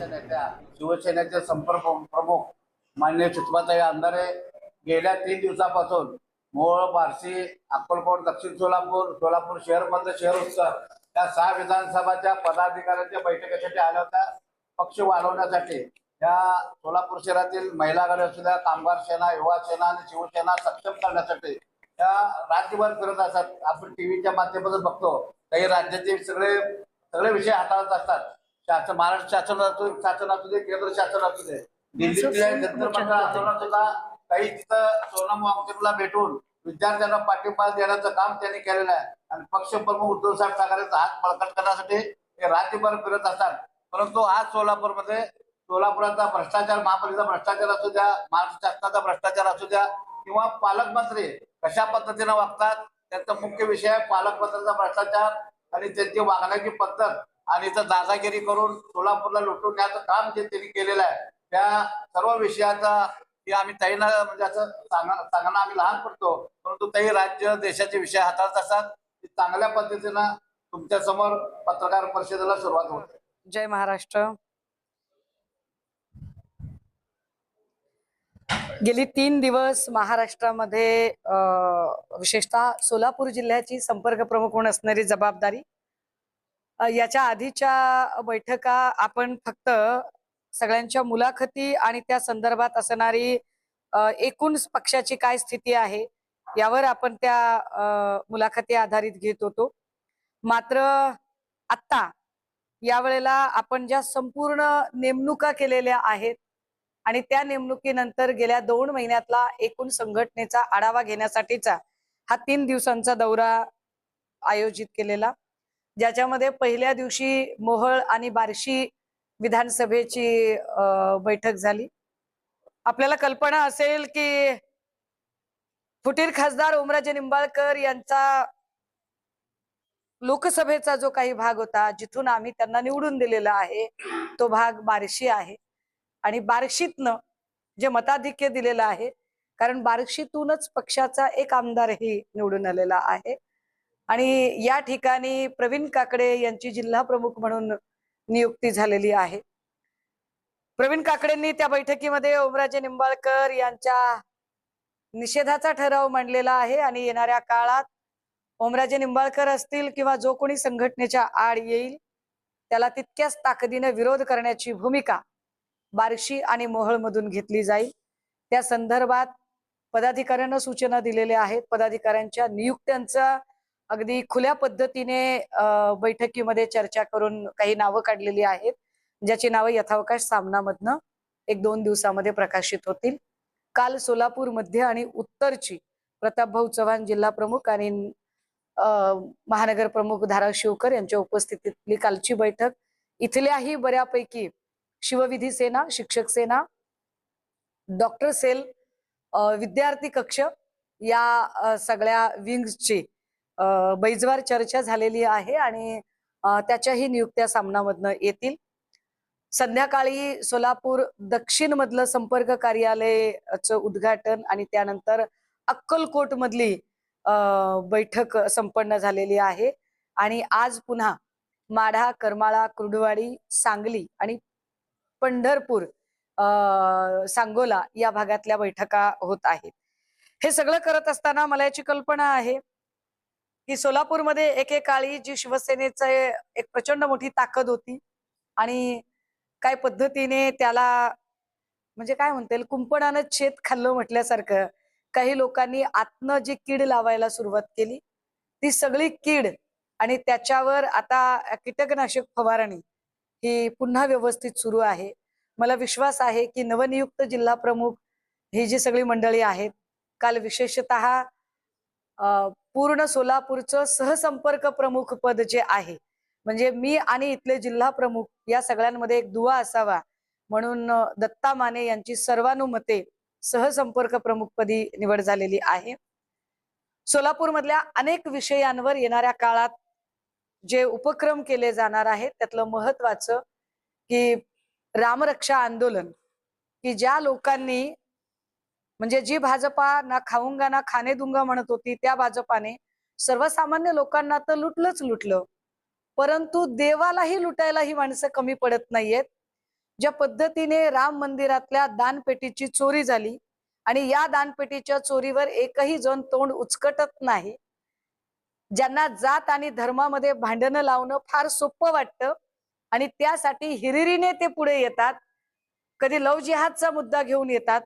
महाराष्ट्राच्या नेत्या शिवसेनेचे संपर्क प्रमुख माननीय सुषमाताई अंधारे गेल्या 3 दिवसापासून मोहोळ, बार्शी, अक्कलकोट, दक्षिण सोलापूर, सोलापूर शहर मध्य शहर उत्तर या 6 विधानसभाच्या पदाधिकाऱ्यांच्या बैठकीसाठी आल्या होत्या. पक्ष वाढवण्यासाठी या सोलापूर शहरातील महिला आघाडी असू द्या, कामगार सेना, युवा सेना आणि शिवसेना सक्षम करण्यासाठी त्या राज्यभर फिरत असतात. आपण टीव्हीच्या माध्यमातून बघतो काही राज्याचे सगळे सगळे विषय हाताळत असतात. महाराष्ट्र शासन असू दे, केंद्र शासन असू दे, दिल्लीतल्या जंतर मंतर आंदोलनात सुद्धा काही तिथं सोनम वांगचुकला भेटून विद्यार्थ्यांना पाठिंबा देण्याचं काम त्यांनी केलेलं आहे. आणि पक्ष प्रमुख उद्धव साहेब ठाकरेंचा हात बळकट करण्यासाठी ते राज्यभर फिरत असतात. परंतु आज सोलापुराचा भ्रष्टाचार, महापालिकेचा भ्रष्टाचार असू द्या, महाराष्ट्र शासनाचा भ्रष्टाचार असू द्या किंवा पालकमंत्री कशा पद्धतीने वागतात, त्याचा मुख्य विषय आहे पालकमंत्र्यांचा भ्रष्टाचार आणि त्यांची वागण्याची पद्धत. आणि इथं दादागिरी करून सोलापूरला लुटून न्यायचं काम जे त्यांनी केलेलं आहे, त्या सर्व विषयाचा आम्ही ताईंना म्हणजे असं सांगणं आम्ही लहान पडतो. परंतु ताई राज्य देशाचे विषय हाताळत असतात. चांगल्या पद्धतीनं तुमच्या समोर पत्रकार परिषदेला सुरुवात होते. जय महाराष्ट्र. गेली 3 दिवस महाराष्ट्रामध्ये विशेषतः सोलापूर जिल्ह्याची संपर्क प्रमुख म्हणून असणारी जबाबदारी, याच्या आधीच्या बैठका आपण फक्त सगळ्यांच्या मुलाखती आणि त्या संदर्भात असणारी एकूण पक्षाची काय स्थिती आहे यावर आपण त्या मुलाखती आधारित घेत होतो. मात्र आता यावेळेला आपण ज्या संपूर्ण नेमणुका केलेल्या आहेत आणि त्या नेमणुकीनंतर गेल्या 2 महिन्यातला एकूण संघटनेचा आढावा घेण्यासाठीचा हा 3 दिवसांचा दौरा आयोजित केलेला, ज्याच्यामध्ये पहिल्या दिवशी मोहोळ आणि बार्शी विधानसभेची बैठक झाली. आपल्याला कल्पना असेल की फुटीर खासदार ओमराजे निंबाळकर यांचा लोकसभेचा जो काही भाग होता, जिथून आम्ही त्यांना निवडून दिलेला आहे, तो भाग बार्शी आहे. आणि बार्शीतनं जे मताधिक्य दिलेलं आहे, कारण बार्शीतूनच पक्षाचा एक आमदारही निवडून आलेला आहे. आणि या ठिकाणी प्रवीण काकडे यांची जिल्हा प्रमुख म्हणून नियुक्ती झालेली आहे. प्रवीण काकडेंनी त्या बैठकीमध्ये ओमराजे निंबाळकर यांच्या निषेधाचा ठराव मांडलेला आहे. आणि येणाऱ्या काळात ओमराजे निंबाळकर असतील किंवा जो कोणी संघटनेच्या आड येईल त्याला तितक्याच ताकदीने विरोध करण्याची भूमिका बार्शी आणि मोहोळ मधून घेतली जाईल. त्या संदर्भात पदाधिकाऱ्यांना सूचना दिलेल्या आहेत. पदाधिकाऱ्यांच्या नियुक्त्यांचा अगदी खुल्या पद्धतीने बैठकीमध्ये चर्चा करून काही नावं काढलेली आहेत, ज्याची नावं यथावकाश सामनामधनं 1-2 दिवसामध्ये प्रकाशित होतील. काल सोलापूर मध्य आणि उत्तरची प्रतापभाऊ चव्हाण जिल्हा प्रमुख आणि महानगर प्रमुख धाराशिवकर यांच्या उपस्थितीतली कालची बैठक इथल्याही बऱ्यापैकी शिवविधी सेना, शिक्षक सेना, डॉक्टर सेल, विद्यार्थी कक्ष या सगळ्या विंग्सची बैजवार चर्चा झालेली आहे आणि त्याच्याही नियुक्त्या सामनामधनं येतील. संध्याकाळी सोलापूर दक्षिण मधलं संपर्क कार्यालयाचं उद्घाटन आणि त्यानंतर अक्कलकोट मधली बैठक संपन्न झालेली आहे. आणि आज पुन्हा माढा, करमाळा, कुर्डुवाडी, सांगली आणि पंढरपूर, सांगोला या भागातल्या बैठका होत आहेत. हे सगळं करत असताना मला याची कल्पना आहे की सोलापूरमध्ये एकेकाळी जी शिवसेनेचं एक प्रचंड मोठी ताकद होती आणि काय पद्धतीने त्याला म्हणजे काय म्हणता येईल, कुंपणानं शेत खाल्लं म्हटल्यासारखं काही लोकांनी आतनं जी कीड लावायला सुरुवात केली, ती सगळी कीड आणि त्याच्यावर आता कीटकनाशक फवारणी ही पुन्हा व्यवस्थित सुरू आहे. मला विश्वास आहे की नवनियुक्त जिल्हा प्रमुख ही जी सगळी मंडळी आहेत, काल विशेषतः पूर्ण सोलापूरचं सहसंपर्क प्रमुख पद जे आहे, म्हणजे मी आणि इथले जिल्हा प्रमुख या सगळ्यांमध्ये एक दुवा असावा म्हणून दत्ता माने यांची सर्वानुमते सहसंपर्क प्रमुखपदी निवड झालेली आहे. सोलापूर मधल्या अनेक विषयांवर येणाऱ्या काळात जे उपक्रम केले जाणार आहेत त्यातलं महत्वाचं की रामरक्षा आंदोलन, की ज्या लोकांनी म्हणजे जी भाजपा ना खाऊंगा ना खाने दूंगा म्हणत होती, त्या भाजपाने सर्वसामान्य लोकांना तर लुटलंच लुटलं, परंतु देवालाही लुटायला ही माणसं कमी पडत नाहीयेत. ज्या पद्धतीने राम मंदिरातल्या दानपेटीची चोरी झाली आणि या दानपेटीच्या चोरीवर एकही जण तोंड उचकटत नाही, ज्यांना जात आणि धर्मामध्ये भांडणं लावणं फार सोपं वाटतं आणि त्यासाठी हिरिरीने ते पुढे येतात. कधी लव जिहादचा मुद्दा घेऊन येतात,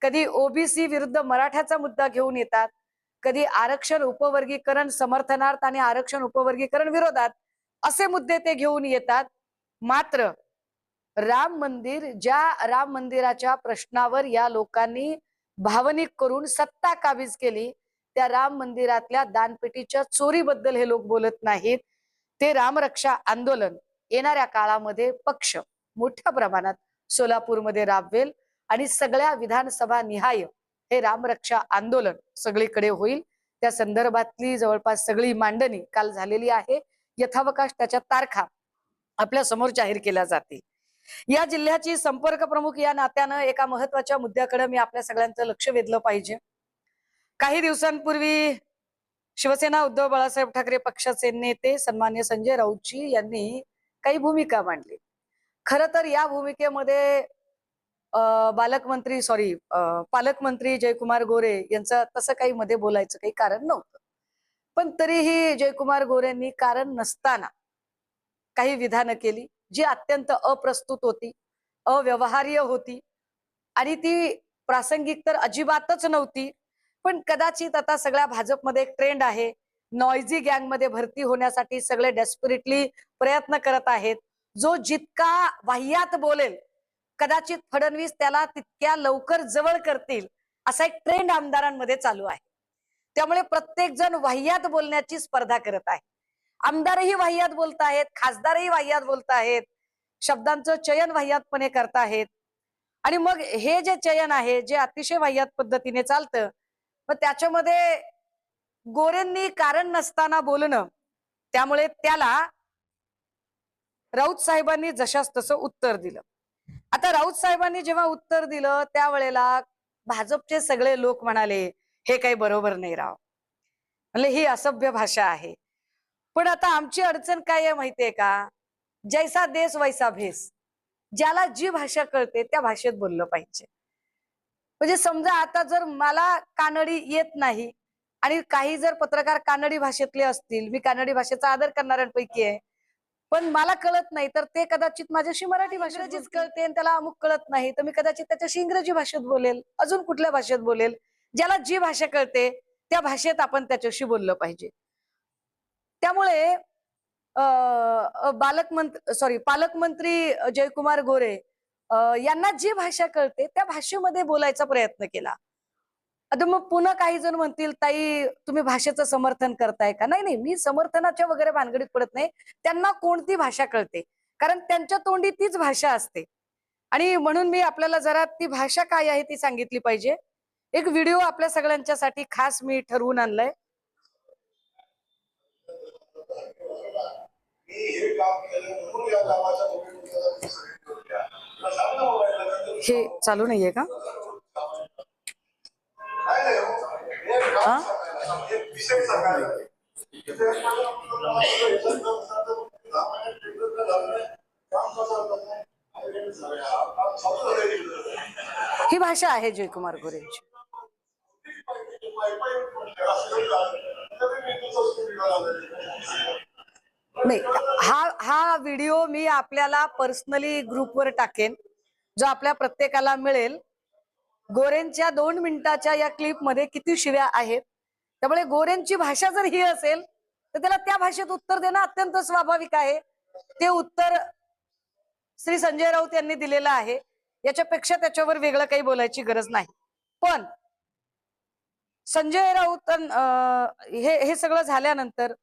कधी ओबीसी विरुद्ध मराठ्याचा मुद्दा घेऊन येतात, कधी आरक्षण उपवर्गीकरण समर्थनार्थ आणि आरक्षण उपवर्गीकरण विरोधात असे मुद्दे ते घेऊन येतात. मात्र राम मंदिर, ज्या राम मंदिराच्या प्रश्नावर या लोकांनी भावनिक करून सत्ता काबीज केली, त्या राम मंदिरातल्या दानपेटीच्या चोरीबद्दल हे लोक बोलत नाहीत. ते रामरक्षा आंदोलन येणाऱ्या काळामध्ये पक्ष मोठ्या प्रमाणात सोलापूरमध्ये राबवेल आणि सगळ्या विधानसभा निहाय हे रामरक्षा आंदोलन सगळीकडे होईल. त्या संदर्भातली जवळपास सगळी मांडणी काल झालेली आहे. यथावकाश त्याच्या तारखा आपल्या समोर जाहीर केल्या जातील. या जिल्ह्याची संपर्क प्रमुख या नात्यानं एका महत्वाच्या मुद्द्याकडे मी आपल्या सगळ्यांचं लक्ष वेधलं पाहिजे. काही दिवसांपूर्वी शिवसेना उद्धव बाळासाहेब ठाकरे पक्षाचे नेते सन्मान्य संजय राऊतजी यांनी काही भूमिका मांडली. खर तर या भूमिकेमध्ये पालकमंत्री जयकुमार गोरे यांचं तसं काही मध्ये बोलायचं काही कारण नव्हतं. पण तरीही जयकुमार गोरेंनी कारण नसताना काही विधानं केली जी अत्यंत अप्रस्तुत होती, अव्यवहार्य होती आणि ती प्रासंगिक तर अजिबातच नव्हती. पण कदाचित आता सगळ्या भाजपमध्ये एक ट्रेंड आहे, नॉइझी गँगमध्ये भरती होण्यासाठी सगळे डेस्परेटली प्रयत्न करत आहेत. जो जितका वाह्यात बोलेल कदाचित फडणवीस त्याला तितक्या लवकर जवळ करतील असा एक ट्रेंड आमदारांमध्ये चालू आहे. त्यामुळे प्रत्येक जण वाह्यात बोलण्याची स्पर्धा करत आहे. आमदारही वाह्यात बोलत आहेत, खासदारही वाह्यात बोलत आहेत, शब्दांचं चयन वाह्यातपणे करताहेत आणि मग हे जे चयन आहे जे अतिशय वाह्यात पद्धतीने चालतं, मग त्याच्यामध्ये गोरेंनी कारण नसताना बोलणं, त्यामुळे त्याला राऊत साहेबांनी जशास तसं उत्तर दिलं. आता राऊत साहेबांनी जेव्हा उत्तर दिलं त्यावेळेला भाजपचे सगळे लोक म्हणाले हे काही बरोबर नाही राव, म्हणजे ही असभ्य भाषा आहे. पण आता आमची अडचण काय आहे माहितीये का, जैसा देश वैसा भेस, ज्याला जी भाषा कळते त्या भाषेत बोललं पाहिजे. म्हणजे समजा आता जर मला कानडी येत नाही आणि काही जर पत्रकार कानडी भाषेतले असतील, मी कानडी भाषेचा आदर करणाऱ्यांपैकी आहे, पण मला कळत नाही तर ते कदाचित माझ्याशी मराठी भाषेतच कळते आणि त्याला अमुक कळत नाही तर मी कदाचित त्याच्याशी इंग्रजी भाषेत बोलेल, अजून कुठल्या भाषेत बोलेल. ज्याला जी भाषा कळते त्या भाषेत आपण त्याच्याशी बोललं पाहिजे. त्यामुळे पालकमंत्री जयकुमार गोरे यांना जी भाषा कळते त्या भाषेमध्ये बोलायचा प्रयत्न केला. आता मग पुन्हा काही जण म्हणतील ताई तुम्ही भाषेचं समर्थन करताय का? नाही नाही, मी समर्थनाच्या वगैरे भानगडीत पडत नाही. त्यांना कोणती भाषा कळते, कारण त्यांच्या तोंडी तीच भाषा असते आणि म्हणून मी आपल्याला जरा ती भाषा काय आहे ती सांगितली पाहिजे. एक व्हिडिओ आपल्या सगळ्यांच्यासाठी खास मी ठरवून आणलाय. हे चालू नाहीये का? ही भाषा आहे जयकुमार गोरेंची. नाही, हा व्हिडिओ मी आपल्याला पर्सनली ग्रुपवर टाकेन, जो आपल्या प्रत्येकाला मिळेल. गोरेंच्या 2 मिनिटाच्या या क्लिप मध्ये किती शिव्या आहेत, त्यामुळे गोरेंची भाषा जर ही असेल तर त्याला त्या भाषेत उत्तर देणं अत्यंत स्वाभाविक आहे. ते उत्तर श्री संजय राऊत यांनी दिलेलं आहे, याच्यापेक्षा त्याच्यावर वेगळं काही बोलायची गरज नाही. पण संजय राऊत हे सगळं झाल्यानंतर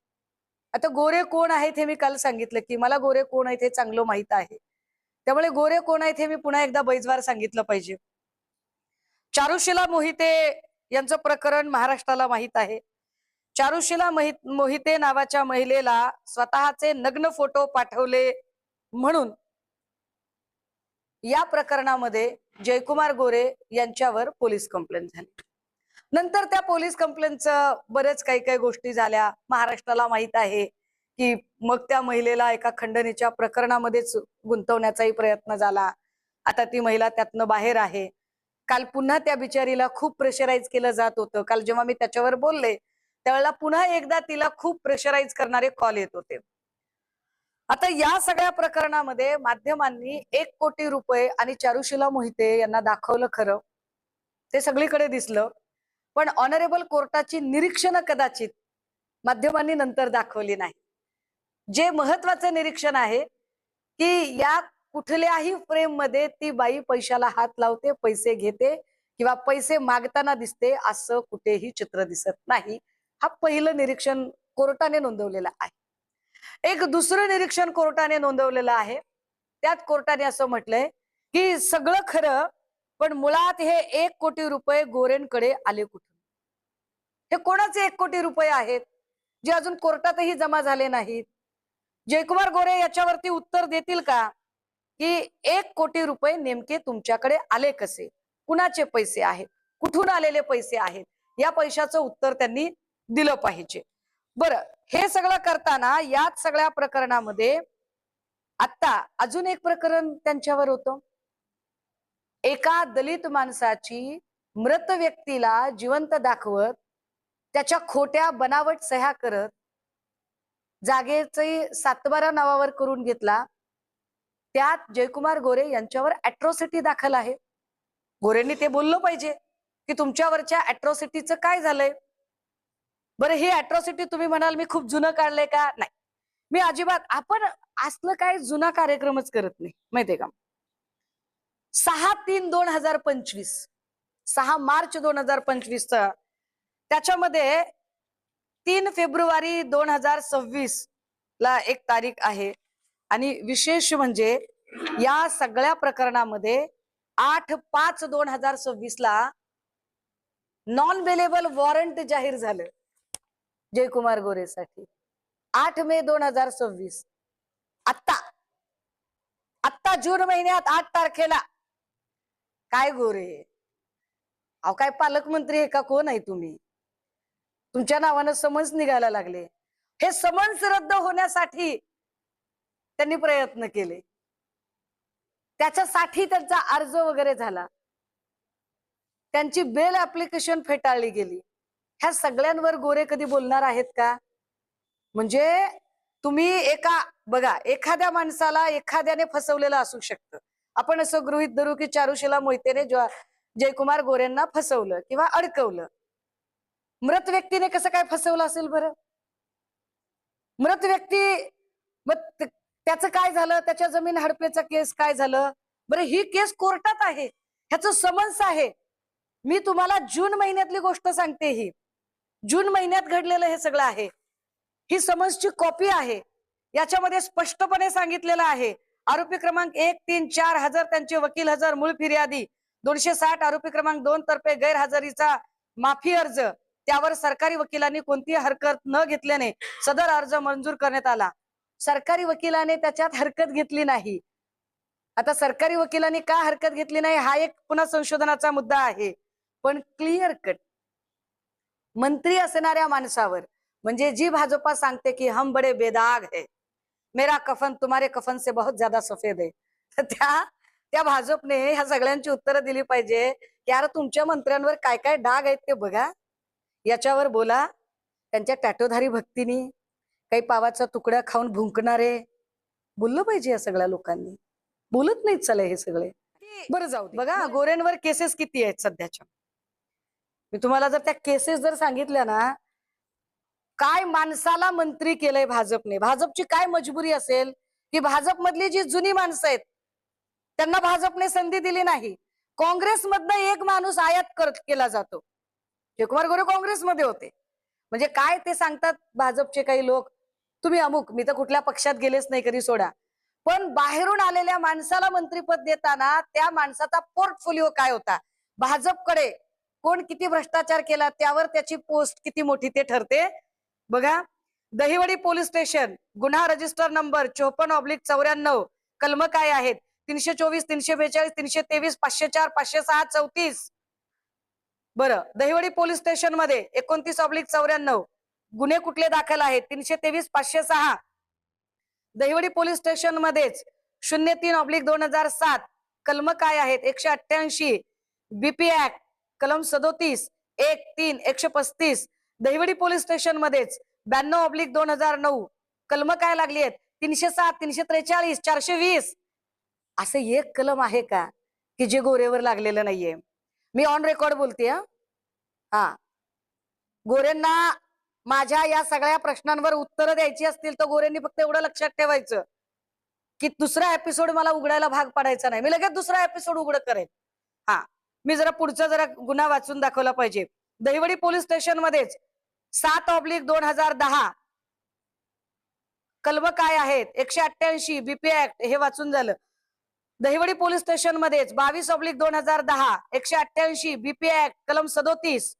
आता गोरे कोण आहेत हे मी काल सांगितलं की मला गोरे कोण आहेत हे चांगलं माहित आहे. त्यामुळे गोरे कोण आहेत हे मी पुन्हा एकदा बैजवार सांगितलं पाहिजे. चारुशिला मोहिते यांचं प्रकरण महाराष्ट्राला माहित आहे. चारुशिला मोहिते नावाच्या महिलेला स्वतःचे नग्न फोटो पाठवले म्हणून या प्रकरणामध्ये जयकुमार गोरे यांच्यावर पोलीस कंप्लेंट झाली. नंतर त्या पोलीस कंप्लेंटचं बरेच काही गोष्टी झाल्या, महाराष्ट्राला माहित आहे की मग त्या महिलेला एका खंडणीच्या प्रकरणामध्येच गुंतवण्याचाही प्रयत्न झाला. आता ती महिला त्यातनं बाहेर आहे. काल पुन्हा त्या बिचारीला खूप प्रेशराईज केलं जात होतं. काल जेव्हा मी त्याच्यावर बोलले त्यावेळेला पुन्हा एकदा तिला खूप प्रेशराईज करणारे कॉल येत होते. आता या सगळ्या प्रकरणामध्ये माध्यमांनी 1 कोटी रुपये आणि चारुशीला मोहिते यांना दाखवलं खरं, ते सगळीकडे दिसलं. पण ऑनरेबल कोर्टाची निरीक्षणं कदाचित माध्यमांनी नंतर दाखवली नाही. जे महत्वाचं निरीक्षण आहे की या कुठल्याही फ्रेम मध्ये ती बाई पैशाला हात लावते, पैसे घेते किंवा पैसे मागताना दिसते असं कुठेही चित्र दिसत नाही. हा पहिलं निरीक्षण कोर्टाने नोंदवलेलं आहे. एक दुसरं निरीक्षण कोर्टाने नोंदवलेलं आहे. त्यात कोर्टाने असं म्हटलंय की सगळं खरं, पण मुळात हे 1 कोटी रुपये गोरेंकडे आले कुठून? हे कोणाचे 1 कोटी रुपये आहेत जे अजून कोर्टातही जमा झाले नाहीत? जयकुमार गोरे याच्यावरती उत्तर देतील का की 1 कोटी रुपये नेमके तुमच्याकडे आले कसे, कुणाचे पैसे आहेत, कुठून आलेले पैसे आहेत? या पैशाचं उत्तर त्यांनी दिलं पाहिजे. बरं, हे सगळं करताना याच सगळ्या प्रकरणामध्ये आता अजून एक प्रकरण त्यांच्यावर होतं. एका दलित माणसाची मृत व्यक्तीला जिवंत दाखवत त्याच्या खोट्या बनावट सह्या करत जागेचे सातबारा नावावर करून घेतला. त्यात जयकुमार गोरे यांच्यावर अॅट्रॉसिटी दाखल आहे. गोरेंनी ते बोललं पाहिजे की तुमच्यावरच्या अॅट्रॉसिटीचं काय झालंय. बरं, ही अॅट्रॉसिटी तुम्ही म्हणाल मी खूप जुनं काढलंय का? नाही, मी अजिबात, आपण असलं काय जुना कार्यक्रमच करत नाही, माहितीये का. 6/3/2025 6 मार्च 2025 त्याच्यामध्ये 3 फेब्रुवारी 2026 ला एक तारीख आहे. आणि विशेष म्हणजे या सगळ्या प्रकरणामध्ये 8/5/2026 ला नॉन बेलेबल वॉरंट जाहीर झालं जयकुमार गोरेसाठी. 8 मे 2026. आत्ता जून महिन्यात 8 तारखेला काय गोरे, अहो काय पालकमंत्री आहे का, कोण आहे तुम्ही? तुमच्या नावानं समन्स निघायला लागले. हे समन्स रद्द होण्यासाठी त्यांनी प्रयत्न केले, त्याच्यासाठी त्यांचा अर्ज वगैरे झाला, त्यांची बेल ऍप्लिकेशन फेटाळली गेली. ह्या सगळ्यांवर गोरे कधी बोलणार आहेत का? म्हणजे तुम्ही बघा, एखाद्या माणसाला एखाद्याने फसवलेलं असू शकतं. आपण असं गृहीत धरू की चारुशीला मोहितेने जयकुमार गोरेंना फसवलं किंवा अडकवलं. मृत व्यक्तीने कसं काय फसवलं असेल बरं? मृत व्यक्ती, मग त्याचं काय झालं? त्याच्या जमीन हडपेचा केस काय झालं बरं? ही केस कोर्टात आहे, ह्याचं समन्स आहे. मी तुम्हाला जून महिन्यातली गोष्ट सांगते. ही जून महिन्यात घडलेलं हे सगळं आहे. ही समन्सची कॉपी आहे. याच्यामध्ये स्पष्टपणे सांगितलेलं आहे आरोपी क्रमांक 1, 3, 4 हजर त्यांचे वकील हजर मूळ फिर्यादी, 260 आरोपी क्रमांक 2 तर्फे गैरहजेरीचा माफी अर्ज, त्यावर सरकारी वकिलांनी कोणतीही हरकत न घेतल्याने सदर अर्ज मंजूर करण्यात आला. सरकारी वकिलाने त्याच्यात हरकत घेतली नाही. आता सरकारी वकिलांनी का हरकत घेतली नाही हा एक पुन्हा संशोधनाचा मुद्दा आहे. पण क्लिअर कट मंत्री असणाऱ्या माणसावर, म्हणजे जी भाजपा सांगते की हम बडे बेदाग है, मेरा कफन तुम्हारे कफन से बहुत ज्यादा सफेद है, तर त्या भाजपने ह्या सगळ्यांची उत्तरं दिली पाहिजे की यार तुमच्या मंत्र्यांवर काय काय डाग आहेत ते बघा, याच्यावर बोला. त्यांच्या टॅटोधारी भक्तीनी काही पावाचा तुकडा खाऊन भुंकणारे बोललं पाहिजे. या सगळ्या लोकांनी बोलत नाहीत चला हे सगळे. बरं जाऊ दे. बघा गोरेंवर केसेस किती आहेत सध्याच्या. मी तुम्हाला जर त्या केसेस जर सांगितल्या ना, काय माणसाला मंत्री केलंय भाजपने, भाजपची काय मजबुरी असेल की भाजपमधली जी जुनी माणसं आहेत त्यांना भाजपने संधी दिली नाही. काँग्रेसमधनं एक माणूस आयात केला जातो. जयकुमार गोरे काँग्रेसमध्ये होते, म्हणजे काय ते सांगतात भाजपचे काही लोक, तुम्ही अमुक, मी तर कुठल्या पक्षात गेलेच नाही कधी सोडा. पण बाहेरून आलेल्या माणसाला मंत्रीपद देताना त्या माणसाचा पोर्टफोलिओ काय होता, भाजपकडे कोण किती भ्रष्टाचार केला त्यावर त्याची पोस्ट किती मोठी ते ठरते. बघा, दहिवडी पोलीस स्टेशन, गुन्हा रजिस्टर नंबर 54/94, कलम काय आहेत 324, 342, 323, 504, 506, 34. बरं, दहिवडी पोलीस स्टेशन मध्ये 29/94 गुन्हे कुठले दाखल आहेत 323, 506. दहिवडी पोलीस स्टेशन मध्येच 03/2007 कलम काय आहेत? 188 बीपी ऍक्ट कलम 37 1-3 135. दहिवडी पोलीस स्टेशन मध्येच 92/2009 कलम काय लागली आहेत? 307 343 420. असं एक कलम आहे का की जे गोरेवर लागलेलं नाहीये? मी ऑन रेकॉर्ड बोलते. हा, गोरेंना माझ्या या सगळ्या प्रश्नांवर उत्तरं द्यायची असतील तर गोरेंनी फक्त एवढं लक्षात ठेवायचं की दुसरा एपिसोड मला उघडायला भाग पडायचा नाही. मी लगेच दुसरा एपिसोड उघड करेन. हा, मी जरा पुढचा जरा गुन्हा वाचून दाखवला पाहिजे. दहिवडी पोलीस स्टेशन मध्येच 7/2010 कलम काय आहेत? 188 बीपी ऍक्ट हे वाचून झालं. दहिवडी पोलीस स्टेशन मध्येच 22/2010 188 बीपी ऍक्ट कलम 37.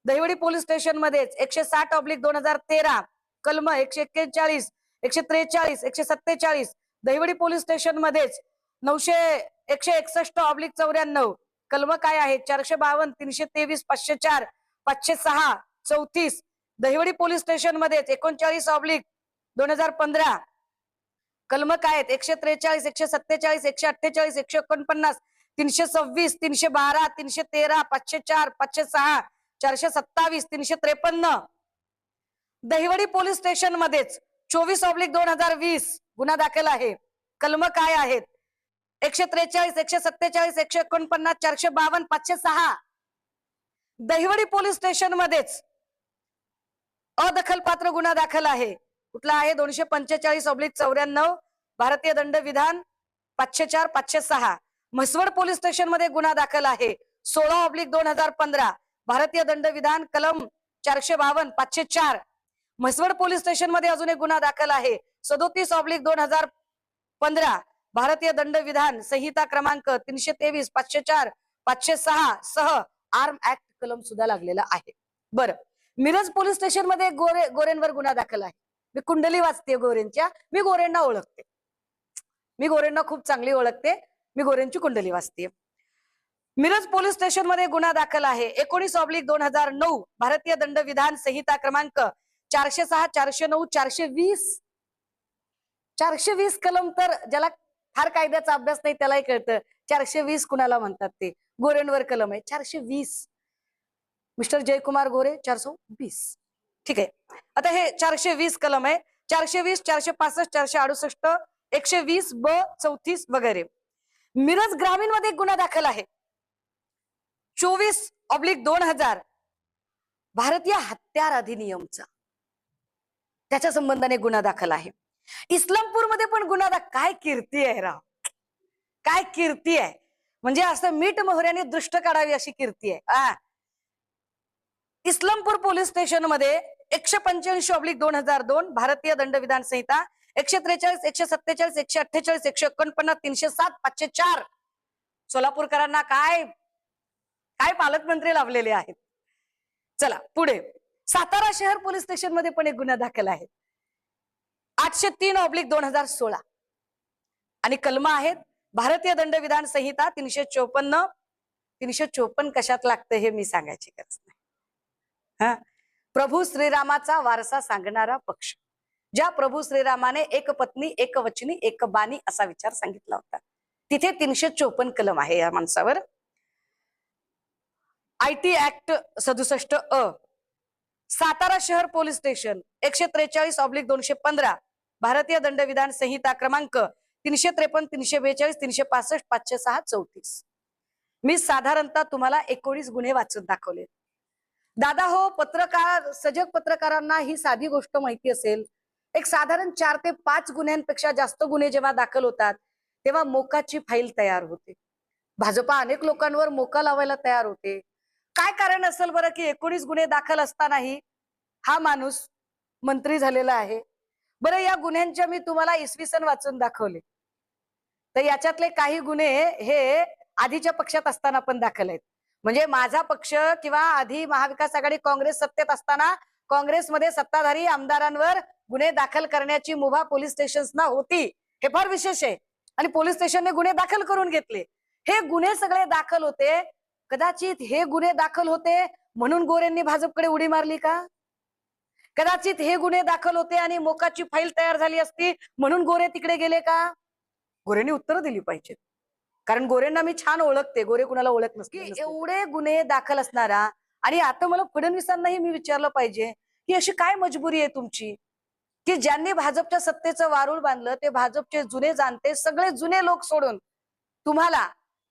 दहिवडी पोलीस स्टेशन मध्येच 160/2013 कलम 141 143 147. दहिवडी पोलीस स्टेशन मध्येच 161/94 कलम काय आहे? 452 323 504 506 34. दहिवडी पोलीस स्टेशन मध्येच 39/2015 कलम काय आहेत? 143 147 148 149 326 312 313 504 506 427 353. दहिवडी पोलीस स्टेशन मध्येच 24/2020 गुन्हा दाखल आहे. कलम काय आहेत? 143 147 149 452 506. दहिवडी पोलीस स्टेशन मध्येच अदखलपात्र गुन्हा दाखल आहे. कुठला आहे? 245/94 भारतीय दंडविधान 504 506. म्हसवड पोलीस स्टेशन मध्ये गुन्हा दाखल आहे 16/2015 भारतीय दंडविधान कलम 452 504. म्हसवड पोलीस स्टेशन मध्ये अजून एक गुन्हा दाखल आहे 37/2015 भारतीय दंडविधान संहिता क्रमांक 323 504 506 सह आर्म ऍक्ट कलम सुद्धा लागलेला आहे. बरं, मिरज पोलीस स्टेशन मध्ये गोरेंवर गुन्हा दाखल आहे. मी कुंडली वाचते गोरेंच्या. मी गोरेंना ओळखते. मी गोरेंना खूप चांगली ओळखते. मी गोरेंची कुंडली वाचते. मिरज पोलीस स्टेशन मध्ये गुन्हा दाखल आहे 19/2009 भारतीय दंडविधान संहिता क्रमांक 406 409 420. 420 कलम तर ज्याला फार कायद्याचा अभ्यास नाही त्यालाही कळतं 420 कुणाला म्हणतात ते. गोरेंवर कलम आहे 420. मिस्टर जयकुमार गोरे 420. ठीक आहे. आता हे 420 कलम आहे. 420 465 468 120 ब 34 वगैरे. मिरज ग्रामीण मध्ये एक गुन्हा दाखल आहे 24/2000 भारतीय हत्यार अधिनियमचा त्याच्या संबंधाने गुन्हा दाखल आहे. इस्लामपूर मध्ये पण गुन्हा काय कीर्ती आहे राव, काय कीर्ती आहे. म्हणजे असं मीठ मोहऱ्याने दृष्ट काढावी अशी कीर्ती आहे. इस्लामपूर पोलीस स्टेशन मध्ये 185/2002 भारतीय दंडविधान संहिता 143 147 148 149 307 504. सोलापूरकरांना काय काय पालकमंत्री लाभलेले आहेत. चला पुढे. सातारा शहर पोलीस स्टेशन मध्ये पण एक गुन्हा दाखल आहे 803/2016 आणि कलम आहेत भारतीय दंडविधान संहिता 354. 354 कशात लागतं हे मी सांगायची गरज नाही. प्रभू श्रीरामाचा वारसा सांगणारा पक्ष. ज्या प्रभू श्रीरामाने एक पत्नी एक वचनी एक बाणी असा विचार सांगितला होता तिथे 354 कलम आहे या माणसावर. IT ऍक्ट 67 अ. सातारा शहर पोलीस स्टेशन 143/215 भारतीय दंडविधान संहिता क्रमांक 353 342 365 506 34. मी साधारणतः तुम्हाला 19 गुन्हे वाचून दाखवले. दादा हो, पत्रकार सजग पत्रकारांना ही साधी गोष्ट माहिती असेल. एक साधारण 4 ते 5 गुन्ह्यांपेक्षा जास्त गुन्हे जेव्हा दाखल होतात तेव्हा मोकाची फाईल तयार होते. भाजपा अनेक लोकांवर मोका लावायला तयार होते. काय कारण असेल बरं की 19 गुन्हे दाखल असतानाही हा माणूस मंत्री झालेला आहे. बरं, या गुन्ह्यांच्या मी तुम्हाला इसवी सन वाचून दाखवले. तर याच्यातले काही गुन्हे हे आधीच्या पक्षात असताना पण दाखल आहेत. म्हणजे माझा पक्ष किंवा आधी महाविकास आघाडी काँग्रेस सत्तेत असताना काँग्रेसमध्ये सत्ताधारी आमदारांवर गुन्हे दाखल करण्याची मुभा पोलीस स्टेशन्सना होती. हे फार विशेष आहे. आणि पोलीस स्टेशनने गुन्हे दाखल करून घेतले. हे गुन्हे सगळे दाखल होते. कदाचित हे गुन्हे दाखल होते म्हणून गोरेंनी भाजपकडे उडी मारली का? कदाचित हे गुन्हे दाखल होते आणि मोकाची फाईल तयार झाली असती म्हणून गोरे तिकडे गेले का? गोरेंनी उत्तर दिली पाहिजेत. कारण गोरेंना मी छान ओळखते, गोरे कुणाला ओळख नसते की एवढे गुन्हे दाखल असणारा. आणि आता मला फडणवीसांनाही मी विचारलं पाहिजे की अशी काय मजबुरी आहे तुमची की ज्यांनी भाजपच्या सत्तेचं वारूळ बांधलं ते भाजपचे जुने जाणते सगळे जुने लोक सोडून तुम्हाला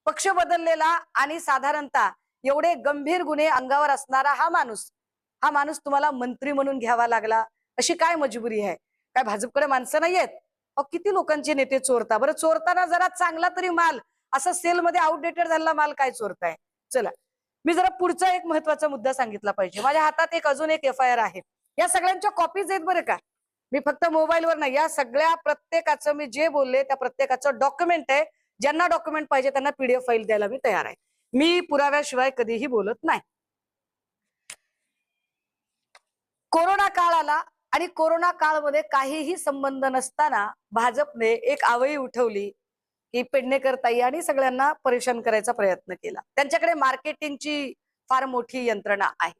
पक्ष बदललेला आणि साधारणतः एवढे गंभीर गुन्हे अंगावर असणारा हा माणूस तुम्हाला मंत्री म्हणून घ्यावा लागला. अशी काय मजबुरी आहे? काय भाजपकडे माणसं नाहीयेत? अहो किती लोकांचे नेते चोरता बरं. चोरताना जरा चांगला तरी माल, असं सेलमध्ये आउटडेटेड झालेला माल काय चोरताय? चला मी जरा पुढचा एक महत्वाचा मुद्दा सांगितला पाहिजे. माझ्या हातात एक अजून एक FIR आहे. या सगळ्यांच्या कॉपीज आहेत बरं का. मी फक्त मोबाईलवर नाही, या सगळ्या प्रत्येकाचं मी जे बोलले त्या प्रत्येकाचं डॉक्युमेंट आहे. ज्यांना डॉक्युमेंट पाहिजे त्यांना PDF फाईल द्यायला मी तयार आहे. मी पुराव्याशिवाय कधीही बोलत नाही. कोरोना काळ आला आणि कोरोना काळमध्ये काहीही संबंध नसताना भाजपने एक आवई उठवली की पेडणेकर ताई आणि सगळ्यांना परेशान करायचा प्रयत्न केला. त्यांच्याकडे मार्केटिंगची फार मोठी यंत्रणा आहे.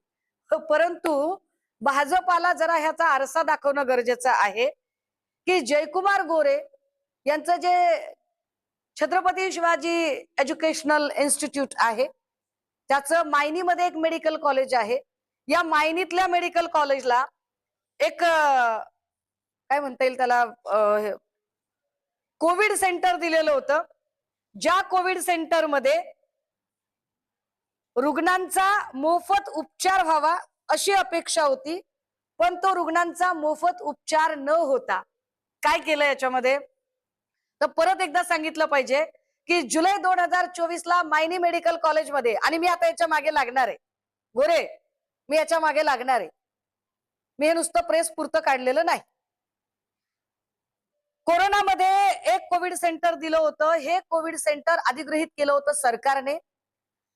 परंतु भाजपाला जरा ह्याचा आरसा दाखवणं गरजेचं आहे की जयकुमार गोरे यांचं जे छत्रपती शिवाजी एज्युकेशनल इन्स्टिट्यूट आहे त्याचं मायनीमध्ये एक मेडिकल कॉलेज आहे. या मायनीतल्या मेडिकल कॉलेजला एक काय म्हणता येईल त्याला कोविड सेंटर दिलेलं होतं. ज्या कोविड सेंटरमध्ये रुग्णांचा मोफत उपचार व्हावा अशी अपेक्षा होती, पण तो रुग्णांचा मोफत उपचार न होता काय केलं याच्यामध्ये? तर परत एकदा सांगितलं पाहिजे की जुलै 2024 ला मायनी मेडिकल कॉलेजमध्ये, आणि मी आता याच्या मागे लागणार आहे गोरे, मी याच्या मागे लागणार आहे. मी हे नुसतं प्रेस पुरतं काढलेलं नाही. कोरोनामध्ये एक कोविड सेंटर दिलं होतं. हे कोविड सेंटर अधिग्रहित केलं होतं सरकारने.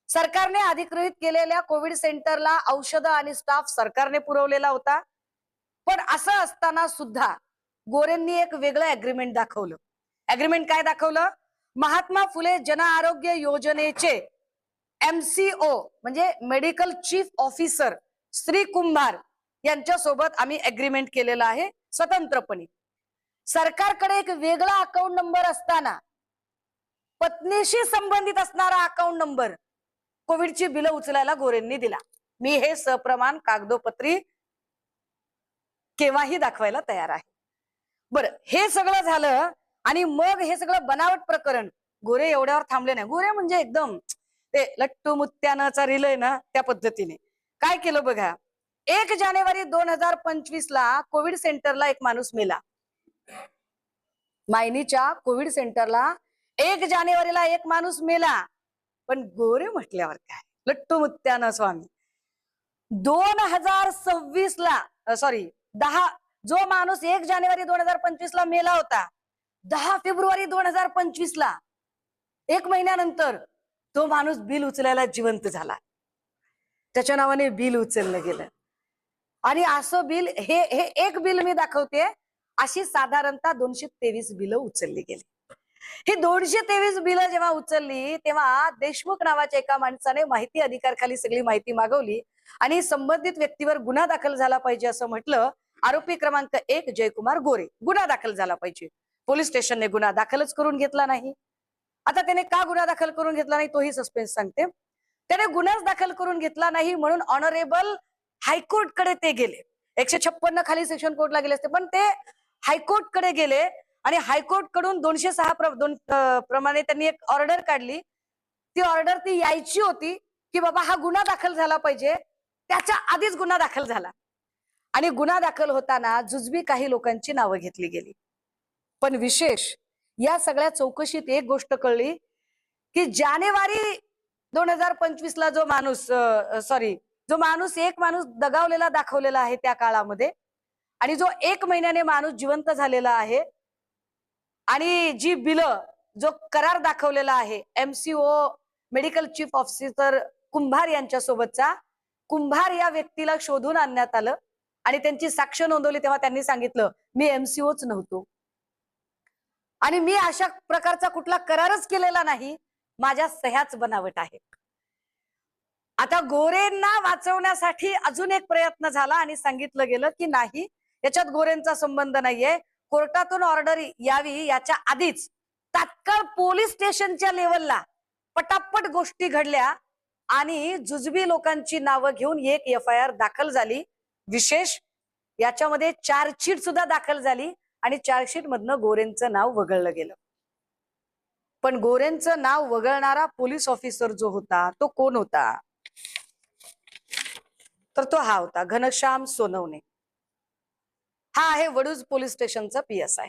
सरकारने अधिग्रहित केलेल्या कोविड सेंटरला औषधं आणि स्टाफ सरकारने पुरवलेला होता. पण असं असताना सुद्धा गोरेंनी एक वेगळं अग्रीमेंट दाखवलं. अग्रीमेंट काय दाखवलं? महात्मा फुले जन आरोग्य योजनेचे MCO म्हणजे मेडिकल चीफ ऑफिसर श्री कुंभार यांच्या सोबत आम्ही अग्रीमेंट केलेलं आहे स्वतंत्रपणे. सरकारकडे एक वेगळा अकाउंट नंबर असताना पत्नीशी संबंधित असणारा अकाउंट नंबर कोविडची बिलं उचलायला गोरेंनी दिला. मी हे सप्रमाण कागदोपत्री केव्हाही दाखवायला तयार आहे. बरं, हे सगळं झालं आणि मग हे सगळं बनावट प्रकरण. गोरे एवढ्यावर थांबले नाही. गोरे म्हणजे एकदम ते लट्टू मुत्यानाचा रिलय ना त्या पद्धतीने काय केलं बघा. 1 जानेवारी 2025 ला कोविड सेंटरला एक माणूस मेला. मायनीच्या कोविड सेंटरला 1 जानेवारीला एक माणूस मेला. पण गोरे म्हटल्यावर काय लट्टू मुत्याना स्वामी. 2026 ला जो माणूस 1 जानेवारी 2025 ला मेला होता, 10 फेब्रुवारी 2025 ला 1 महिन्यानंतर तो माणूस बिल उचलायला जिवंत झाला. त्याच्या नावाने बिल उचललं गेलं. आणि असं बिल हे एक बिल मी दाखवते, अशी साधारणतः 223 बिलं उचलली गेली. ही 223 बिलं जेव्हा उचलली तेव्हा देशमुख नावाच्या एका माणसाने माहिती अधिकारखाली सगळी माहिती मागवली आणि संबंधित व्यक्तीवर गुन्हा दाखल झाला पाहिजे असं म्हटलं. आरोपी क्रमांक 1 जयकुमार गोरे, गुन्हा दाखल झाला पाहिजे. पोलीस स्टेशनने गुन्हा दाखलच करून घेतला नाही. आता त्याने का गुन्हा दाखल करून घेतला नाही तोही सस्पेन्स सांगते. त्याने गुन्हाच दाखल करून घेतला नाही म्हणून ऑनरेबल हायकोर्ट कडे ते गेले. 156 खाली सेक्शन कोर्टला गेले असते, पण ते हायकोर्ट कडे गेले आणि हायकोर्ट कडून 206 प्रमाणे त्यांनी एक ऑर्डर काढली. ती ऑर्डर ती यायची होती की बाबा हा गुन्हा दाखल झाला पाहिजे. त्याच्या आधीच गुन्हा दाखल झाला आणि गुन्हा दाखल होताना जुजबी काही लोकांची नावं घेतली गेली. पण विशेष या सगळ्या चौकशीत एक गोष्ट कळली की जानेवारी 2025 ला एक माणूस दगावलेला दाखवलेला आहे त्या काळामध्ये, आणि जो 1 महिन्याने माणूस जिवंत झालेला आहे, आणि जी बिलं जो करार दाखवलेला आहे MCO मेडिकल चीफ ऑफिसर कुंभार यांच्या सोबतचा, कुंभार या व्यक्तीला शोधून आणण्यात आलं आणि त्यांची साक्ष नोंदवली. तेव्हा त्यांनी सांगितलं मी MCOच नव्हतो आणि मी अशा प्रकारचा कुठला करारच केलेला नाही, माझ्या सह्याच बनावट आहे. आता गोरेंना वाचवण्यासाठी अजून एक प्रयत्न झाला आणि सांगितलं गेलं की नाही, याच्यात गोरेंचा संबंध नाहीये, कोर्टातून ऑर्डर यावी याच्या आधीच तात्काळ पोलीस स्टेशनच्या लेवलला पटापट गोष्टी घडल्या आणि जुजबी लोकांची नावं घेऊन एक FIR दाखल झाली. विशेष याच्यामध्ये चार्जशीट सुद्धा दाखल झाली आणि चार्जशीट मधनं गोरेंचं नाव वगळलं गेलं. पण गोरेंचं नाव वगळणारा पोलीस ऑफिसर जो होता तो कोण होता? तर तो हा होता घनश्याम सोनवणे. हा आहे वडूज पोलीस स्टेशनचा PSI.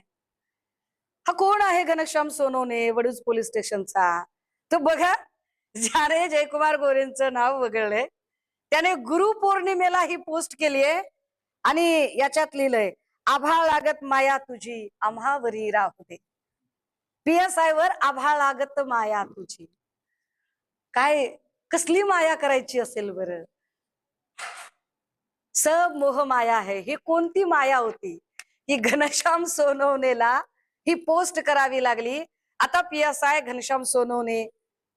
हा कोण आहे घनश्याम सोनवणे वडूज पोलीस स्टेशनचा? तर बघा, ज्याने जयकुमार गोरेंचं नाव वगळलंय त्याने गुरुपौर्णिमेला ही पोस्ट केली आहे आणि याच्यात लिहिलंय, आभाळ लागत माया तुझी आम्हावरी राहू दे. PSI वर आभाळ लागत माया तुझी. काय कसली माया करायची असेल बरं? सब मोह माया आहे. ही कोणती माया होती ही घनश्याम सोनवणेला ही पोस्ट करावी लागली? आता PSI घनश्याम सोनवणे,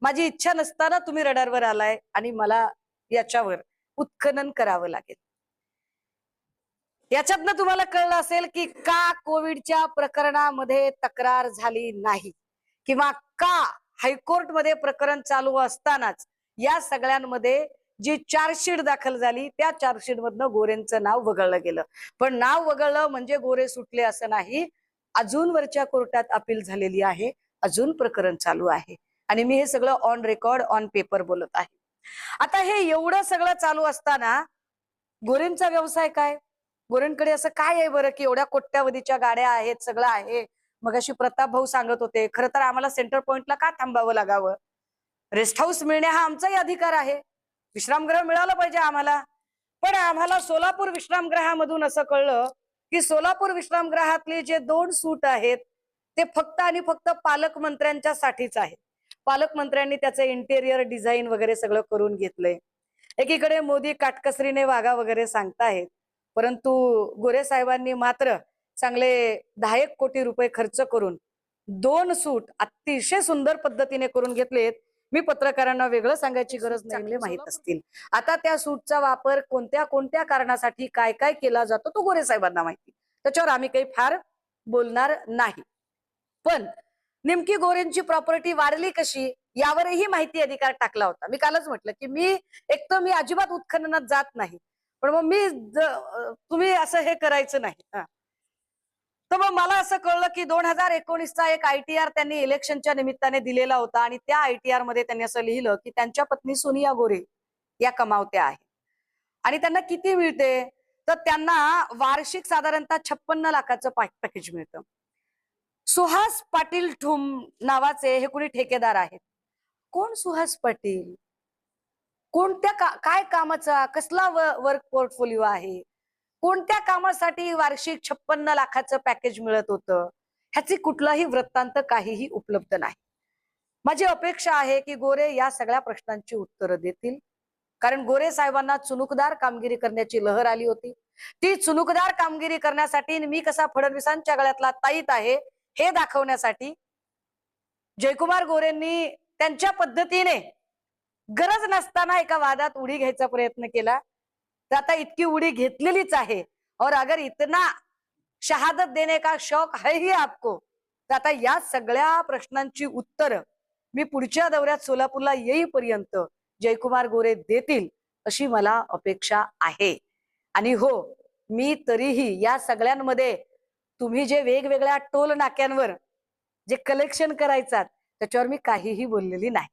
माझी इच्छा नसताना तुम्ही रडारवर आलाय आणि मला याच्यावर उत्खनन करावं लागेल. याच्यातनं तुम्हाला कळलं असेल की का कोविडच्या प्रकरणामध्ये तक्रार झाली नाही किंवा का हायकोर्टमध्ये प्रकरण चालू असतानाच या सगळ्यांमध्ये जी चार्जशीट दाखल झाली त्या चार्जशीट मधनं गोरेंचं नाव वगळलं गेलं. पण नाव वगळलं म्हणजे गोरे सुटले असं नाही. अजून वरच्या कोर्टात अपील झालेली आहे, अजून प्रकरण चालू आहे आणि मी हे सगळं ऑन रेकॉर्ड ऑन पेपर बोलत आहे. आता हे एवढं सगळं चालू असताना गोरेंचा व्यवसाय काय? गोरेंकडे असं काय आहे बरं की एवढ्या कोट्यावधीच्या गाड्या आहेत, सगळं आहे. मगाशी प्रताप भाऊ सांगत होते, खरं तर आम्हाला सेंटर पॉइंटला का थांबावं लागावं? रेस्ट हाऊस मिळणे हा आमचाही अधिकार आहे, विश्रामगृह मिळालं पाहिजे आम्हाला. पण आम्हाला सोलापूर विश्रामगृहामधून असं कळलं की सोलापूर विश्रामगृहातले जे 2 सूट आहेत ते फक्त आणि फक्त पालकमंत्र्यांच्या साठीच आहेत. पालकमंत्र्यांनी त्याचं इंटेरियर डिझाईन वगैरे सगळं करून घेतलंय. एकीकडे मोदी काटकसरीने वागा वगैरे सांगतायत, परंतु गोरे साहेबांनी मात्र चांगले 10 कोटी रुपये खर्च करून 2 सूट अतिशय सुंदर पद्धतीने करून घेतलेत. मी पत्रकारांना वेगळं सांगायची गरज नाही, चांगले माहित असतील. आता त्या सूटचा वापर कोणत्या कोणत्या कारणासाठी काय काय केला जातो तो गोरे साहेबांना माहिती, त्याच्यावर आम्ही काही फार बोलणार नाही. पण नेमकी गोरेंची प्रॉपर्टी वाढली कशी यावरही माहिती अधिकार टाकला होता. मी कालच म्हटलं की मी अजिबात उत्खननात जात नाही, पण मग तुम्ही असं हे करायचं नाही. तर मग मला असं कळलं की 2019चा एक ITR त्यांनी इलेक्शनच्या निमित्ताने दिलेला होता आणि त्या ITR मध्ये त्यांनी असं लिहिलं की त्यांच्या पत्नी सोनिया गोरे या कमावत्या आहेत आणि त्यांना किती मिळते, तर त्यांना वार्षिक साधारणतः 56 लाखाचं पॅकेज मिळतं. सुहास पाटील ठुम नावाचे हे कोणी ठेकेदार आहेत. कोण सुहास पाटील? कोणत्या काय कामाचा कसला वर्क पोर्टफोलिओ आहे? कोणत्या कामासाठी वार्षिक 56 लाखाचं पॅकेज मिळत होतं? ह्याची कुठलाही वृत्तांत काहीही उपलब्ध नाही. माझी अपेक्षा आहे की गोरे या सगळ्या प्रश्नांची उत्तरं देतील, कारण गोरे साहेबांना चुनुकदार कामगिरी करण्याची लहर आली होती. ती चुनुकदार कामगिरी करण्यासाठी मी कसा फडणवीसांच्या गळ्यातला ताईत आहे हे दाखवण्यासाठी जयकुमार गोरेंनी त्यांच्या पद्धतीने गरज नसताना एका वादात उडी घ्यायचा प्रयत्न केला. तर आता इतकी उडी घेतलेलीच आहे और अगर इतना शहादत देने का शौक है ही आपको, तर आता या सगळ्या प्रश्नांची उत्तरं मी पुढच्या दौऱ्यात सोलापूरला येईपर्यंत जयकुमार गोरे देतील अशी मला अपेक्षा आहे. आणि हो, मी तरीही या सगळ्यांमध्ये तुम्ही जे वेगवेगळ्या टोल नाक्यांवर जे कलेक्शन करायचात त्याच्यावर मी काहीही बोललेली नाही.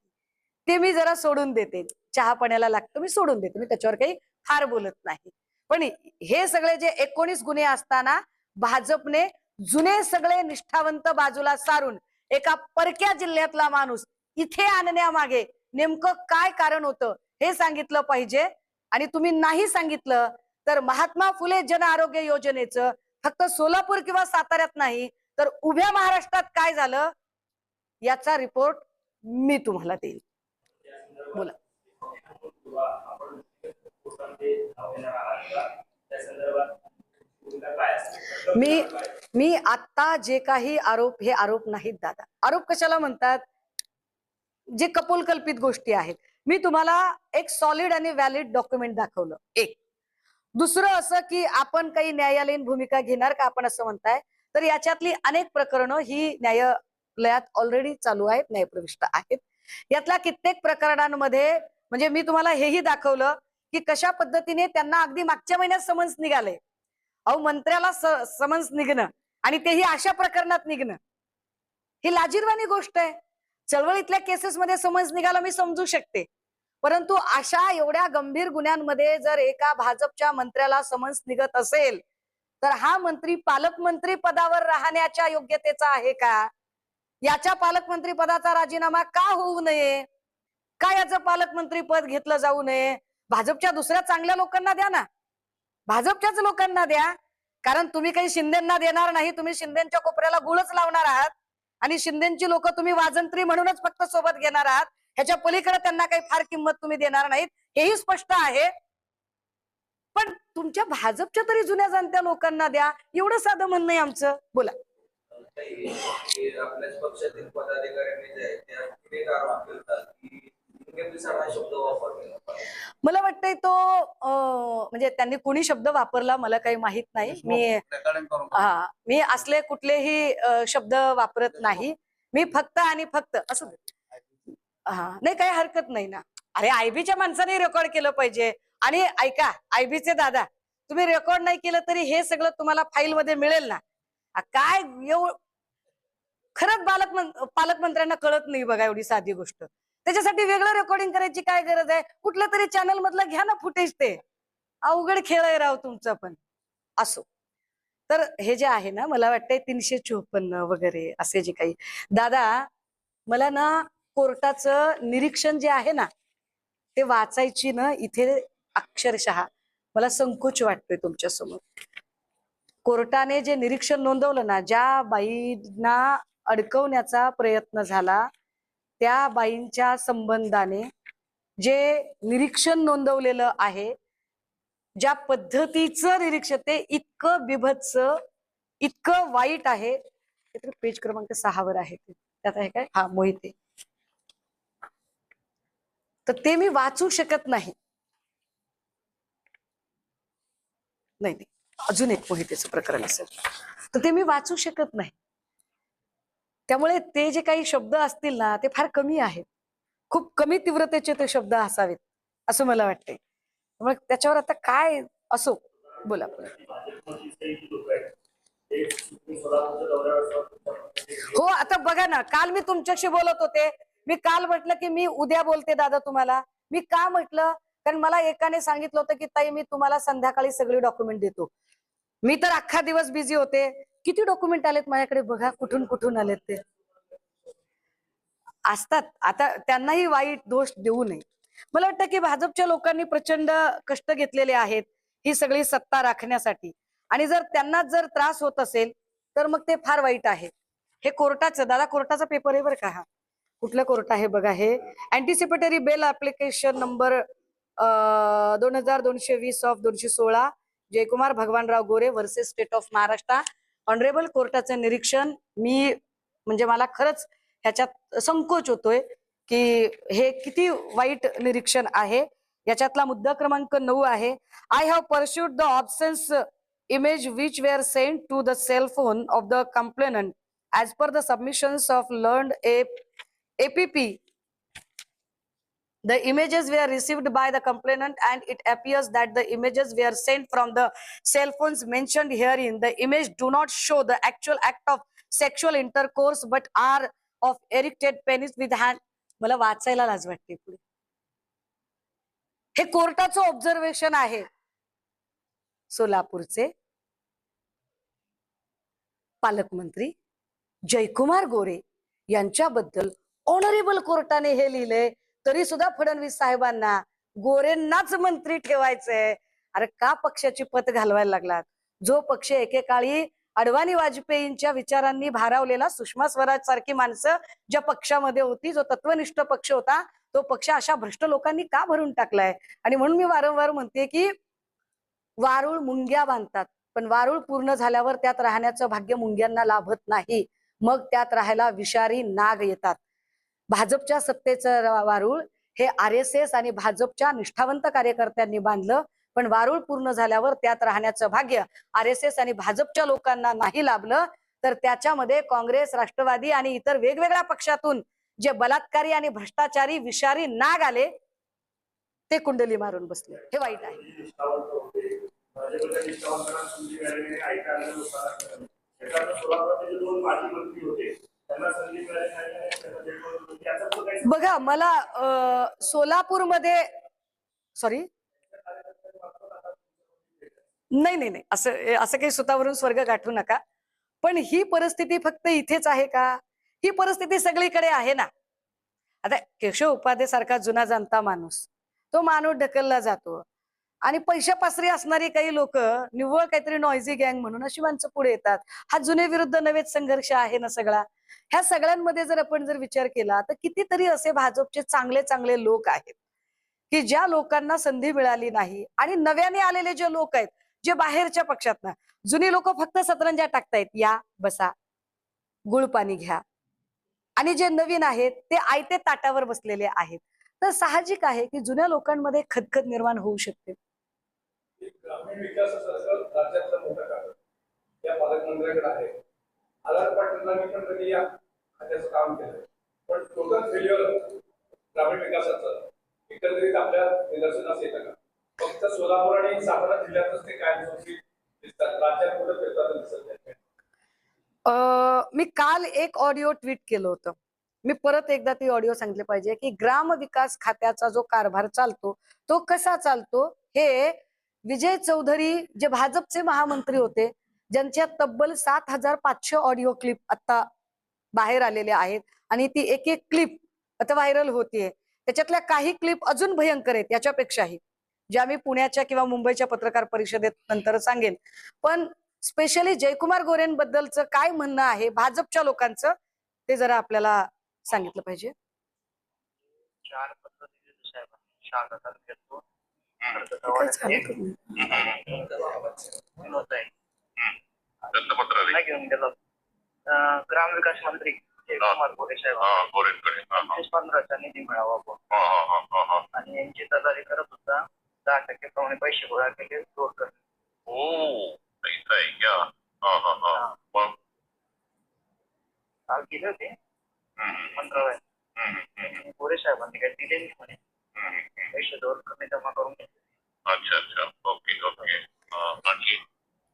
ते मी जरा सोडून देते, चहा पाण्याला लागतं मी सोडून देते, मी त्याच्यावर काही फार बोलत नाही. पण हे सगळे जे 19 गुन्हे असताना भाजपने जुने सगळे निष्ठावंत बाजूला सारून एका परक्या जिल्ह्यातला माणूस इथे आणण्यामागे नेमकं काय कारण होतं हे सांगितलं पाहिजे. आणि तुम्ही नाही सांगितलं तर महात्मा फुले जन आरोग्य योजनेचं फक्त सोलापूर किंवा साताऱ्यात नाही तर उभ्या महाराष्ट्रात काय झालं याचा रिपोर्ट मी तुम्हाला देईल. बोला. मी आता जे काही आरोप हे आरोप नाहीत दादा. आरोप कशाला म्हणतात? जे कपोलकल्पित गोष्टी आहेत. मी तुम्हाला एक सॉलिड आणि व्हॅलिड डॉक्युमेंट दाखवलं. एक दुसरं असं की आपण काही न्यायालयीन भूमिका घेणार का आपण असं म्हणताय, तर याच्यातली अनेक प्रकरणं ही न्यायालयात ऑलरेडी चालू आहेत, न्यायप्रविष्ट आहेत. यातल्या कित्येक प्रकरणांमध्ये म्हणजे मी तुम्हाला हेही दाखवलं की कशा पद्धतीने त्यांना अगदी मागच्या महिन्यात समन्स निघाले. अहो, मंत्र्याला समन्स निघणं आणि तेही अशा प्रकरणात निघणं ही लाजिरवाणी गोष्ट आहे. चळवळीतल्या केसेसमध्ये समन्स निघाला मी समजू शकते, परंतु अशा एवढ्या गंभीर गुन्ह्यांमध्ये जर एका भाजपच्या मंत्र्याला समन्स निघत असेल तर हा मंत्री पालकमंत्री पदावर राहण्याच्या योग्यतेचा आहे का? याच्या पालकमंत्री पदाचा राजीनामा का होऊ नये? का याचं पालकमंत्री पद घेतलं जाऊ नये? भाजपच्या दुसऱ्या चांगल्या लोकांना द्या ना, भाजपच्याच लोकांना द्या. कारण तुम्ही काही शिंदेना देणार नाही, तुम्ही शिंदेच्या कोपऱ्याला गुळच लावणार आहात आणि शिंदेची लोक तुम्ही वाजंत्री म्हणूनच फक्त सोबत घेणार आहात. ह्याच्या पलीकडे त्यांना काही फार किंमत तुम्ही देणार नाहीत, हेही स्पष्ट आहे. पण तुमच्या भाजपच्या तरी जुन्या जाणत्या लोकांना द्या, एवढं साधं म्हणणं आहे आमचं. बोला. आपल्याच पक्षातील पदाधिकाऱ्यांनी जे आहे त्या किती आरोप करतात की हा शब्द वापरलेला. मला वाटतंय तो म्हणजे त्यांनी कुणी शब्द वापरला मला काही माहित नाही. मी असले कुठलेही शब्द वापरत नाही. मी फक्त आणि फक्त असं नाही, काही हरकत नाही ना. अरे, आयबीच्या माणसाने रेकॉर्ड केलं पाहिजे. आणि ऐका, आयबीचे दादा, तुम्ही रेकॉर्ड नाही केलं तरी हे सगळं तुम्हाला फाईल मध्ये मिळेल ना. काय खरंच पालकमंत्र्यांना कळत नाही बघा एवढी साधी गोष्ट. त्याच्यासाठी वेगळं रेकॉर्डिंग करायची काय गरज आहे? कुठल्या तरी चॅनल मधलं घ्या ना फुटेज. ते अवघड खेळ आहे राव तुमचं पण. असो, तर हे जे आहे ना, मला वाटतंय 354 वगैरे असे जे काही दादा, मला ना कोर्टाचं निरीक्षण जे आहे ना ते वाचायची ना इथे अक्षरशः मला संकोच वाटतोय तुमच्या समोर. कोर्टाने जे निरीक्षण नोंदवलं ना, ज्या बाईंना अडकवण्याचा प्रयत्न झाला त्या बाईंच्या संबंधाने जे निरीक्षण नोंदवलेलं आहे, ज्या पद्धतीचं निरीक्षण, ते इतकं बिभत्स, इतकं वाईट आहे. पेज क्रमांक 6 वर आहे ते. त्यात आहे काय? हा, मोहिते. तर ते मी वाचू शकत नाही. नाही, अजून एक मोहितेचं प्रकरण असेल तर ते मी वाचू शकत नाही. त्यामुळे ते जे काही शब्द असतील ना ते फार कमी आहेत, खूप कमी तीव्रतेचे ते शब्द असावेत असं मला वाटतंय. मग त्याच्यावर आता काय असो, बोला. हो, आता बघा ना, काल मी तुमच्याशी बोलत होते. मी काल म्हटलं की मी उद्या बोलते दादा तुम्हाला. मी का म्हटलं? कारण मला एकाने सांगितलं होतं की ताई मी तुम्हाला संध्याकाळी सगळी डॉक्युमेंट देतो. मी तर अख्खा दिवस बिझी होते. किती डॉक्युमेंट आलेत माझ्याकडे बघा, कुठून कुठून आलेत ते. असतात, आता त्यांनाही वाईट दोष देऊ नये. मला वाटतं की भाजपच्या लोकांनी प्रचंड कष्ट घेतलेले आहेत ही सगळी सत्ता राखण्यासाठी, आणि जर त्यांना जर त्रास होत असेल तर मग ते फार वाईट आहे. हे कोर्टाचं दादा, कोर्टाचा पेपर आहे बरं का हा. कुठलं कोर्ट आहे बघा हे. Anticipatory bail application number 2220 of 216 Jaykumar Bhagwanrao Gore versus state of Maharashtra. Honourable कोर्टाचं निरीक्षण. मी म्हणजे मला खरंच ह्याच्यात संकोच होतोय की हे किती वाईट निरीक्षण आहे. याच्यातला मुद्दा क्रमांक 9 आहे. I have perused the obscene image which were sent to the cell phone of the complainant as per the submissions of learned APP. The images were received by the complainant and it appears that the images were sent from the cell phones mentioned herein. The image do not show the actual act of sexual intercourse but are of erected penis with hand. मला वाचायला लाज वाटते पुढे. हे कोर्टाचं observation आहे. सोलापूरचे पालकमंत्री जयकुमार गोरे यांच्याबद्दल ऑनरेबल कोर्टाने हे लिहिलंय, तरी सुद्धा फडणवीस साहेबांना गोरेंनाच मंत्री ठेवायचंय. अरे का पक्षाची पत घालवायला लागलात? जो पक्ष एकेकाळी अडवाणी वाजपेयींच्या विचारांनी भारावलेला, सुषमा स्वराज सारखी माणसं ज्या पक्षामध्ये होती, जो तत्वनिष्ठ पक्ष होता, तो पक्ष अशा भ्रष्ट लोकांनी का भरून टाकलाय? आणि म्हणून मी वारंवार म्हणते की वारुळ मुंग्या बांधतात, पण वारुळ पूर्ण झाल्यावर त्यात राहण्याचं भाग्य मुंग्यांना लाभत नाही. मग त्यात राहायला विषारी नाग येतात. भाजपच्या सत्तेचं वारुळ हे RSS आणि भाजपच्या निष्ठावंत कार्यकर्त्यांनी बांधलं, पण वारुळ पूर्ण झाल्यावर त्यात राहण्याचं भाग्य RSS आणि भाजपच्या लोकांना नाही लाभलं. तर त्याच्यामध्ये काँग्रेस, राष्ट्रवादी आणि इतर वेगवेगळ्या पक्षातून जे बलात्कारी आणि भ्रष्टाचारी विषारी नाग आले ते कुंडली मारून बसले. हे वाईट आहे. बघा मला सोलापूरमध्ये सॉरी नाही नाही नाही असं असं काही स्वतःवरून स्वर्ग गाठू नका. पण ही परिस्थिती फक्त इथेच आहे का? ही परिस्थिती सगळीकडे आहे ना. आता केशव उपाध्ये सारखा जुना जाणता माणूस, तो माणूस ढकलला जातो आणि पैशापासरी असणारी काही लोक निव्वळ काहीतरी नॉइझी गँग म्हणून अशी माणसं पुढे येतात. हा जुने विरुद्ध नवेच संघर्ष आहे ना सगळा. ह्या सगळ्यांमध्ये जर आपण जर विचार केला तर कितीतरी असे भाजपचे चांगले चांगले लोक आहेत की ज्या लोकांना संधी मिळाली नाही, आणि नव्याने आलेले जे लोक आहेत जे बाहेरच्या पक्षात, जुनी लोक फक्त सतरंजा टाकतायत, या बसा गुळ पाणी घ्या, आणि जे नवीन आहेत ते आयते ताटावर बसलेले आहेत. तर साहजिक आहे की जुन्या लोकांमध्ये खदखद निर्माण होऊ शकते. ग्रामीण विकासासारखं राज्यातलं मोठं काम या पालकमंत्र्याकडे आहे. आधार पाटलांनी पण कधी या खात्याचं काम केलं, पण टोटल फेल्युअर ग्रामीण विकासाचं एकंदरीत आपल्या निदर्शनास येतं का? फक्त सोलापूर आणि सातारा जिल्ह्यातच ते कायमस्वरूपी दिसतात, राज्यात कुठं फिरताना दिसत नाही. मी काल एक ऑडिओ ट्विट केलं होतं. मी परत एकदा ती ऑडिओ सांगितले पाहिजे की ग्राम विकास खात्याचा जो कारभार चालतो तो कसा चालतो हे विजय चौधरी जे भाजपचे महामंत्री होते, ज्यांच्या तब्बल 7,500 ऑडिओ क्लिप आता बाहेर आलेले आहेत आणि ती एक एक क्लिप आता व्हायरल होतीये. त्याच्यातल्या काही क्लिप अजून भयंकर आहेत याच्यापेक्षाही, ज्या मी पुण्याच्या किंवा मुंबईच्या पत्रकार परिषदेत नंतर सांगेन. पण स्पेशली जयकुमार गोरेंबद्दलचं काय म्हणणं आहे भाजपच्या लोकांचं ते जरा आपल्याला सांगितलं पाहिजे. चार पद्धती साहेब शांतता घेतो दत्तपत्र घेऊन गेलो ग्रामविकास मंत्री जयकुमार गोरे साहेब 15चा निधी मिळावा आणि यांची तयारी करत होता 10% प्रमाणे पैसे गोळा केले रोड करणे. गेले होते मंत्रालयात, गोरे साहेबांनी काही दिले नाही म्हणे, पैसे रोड करणे जमा करून घेतले. अच्छा ओके ओके.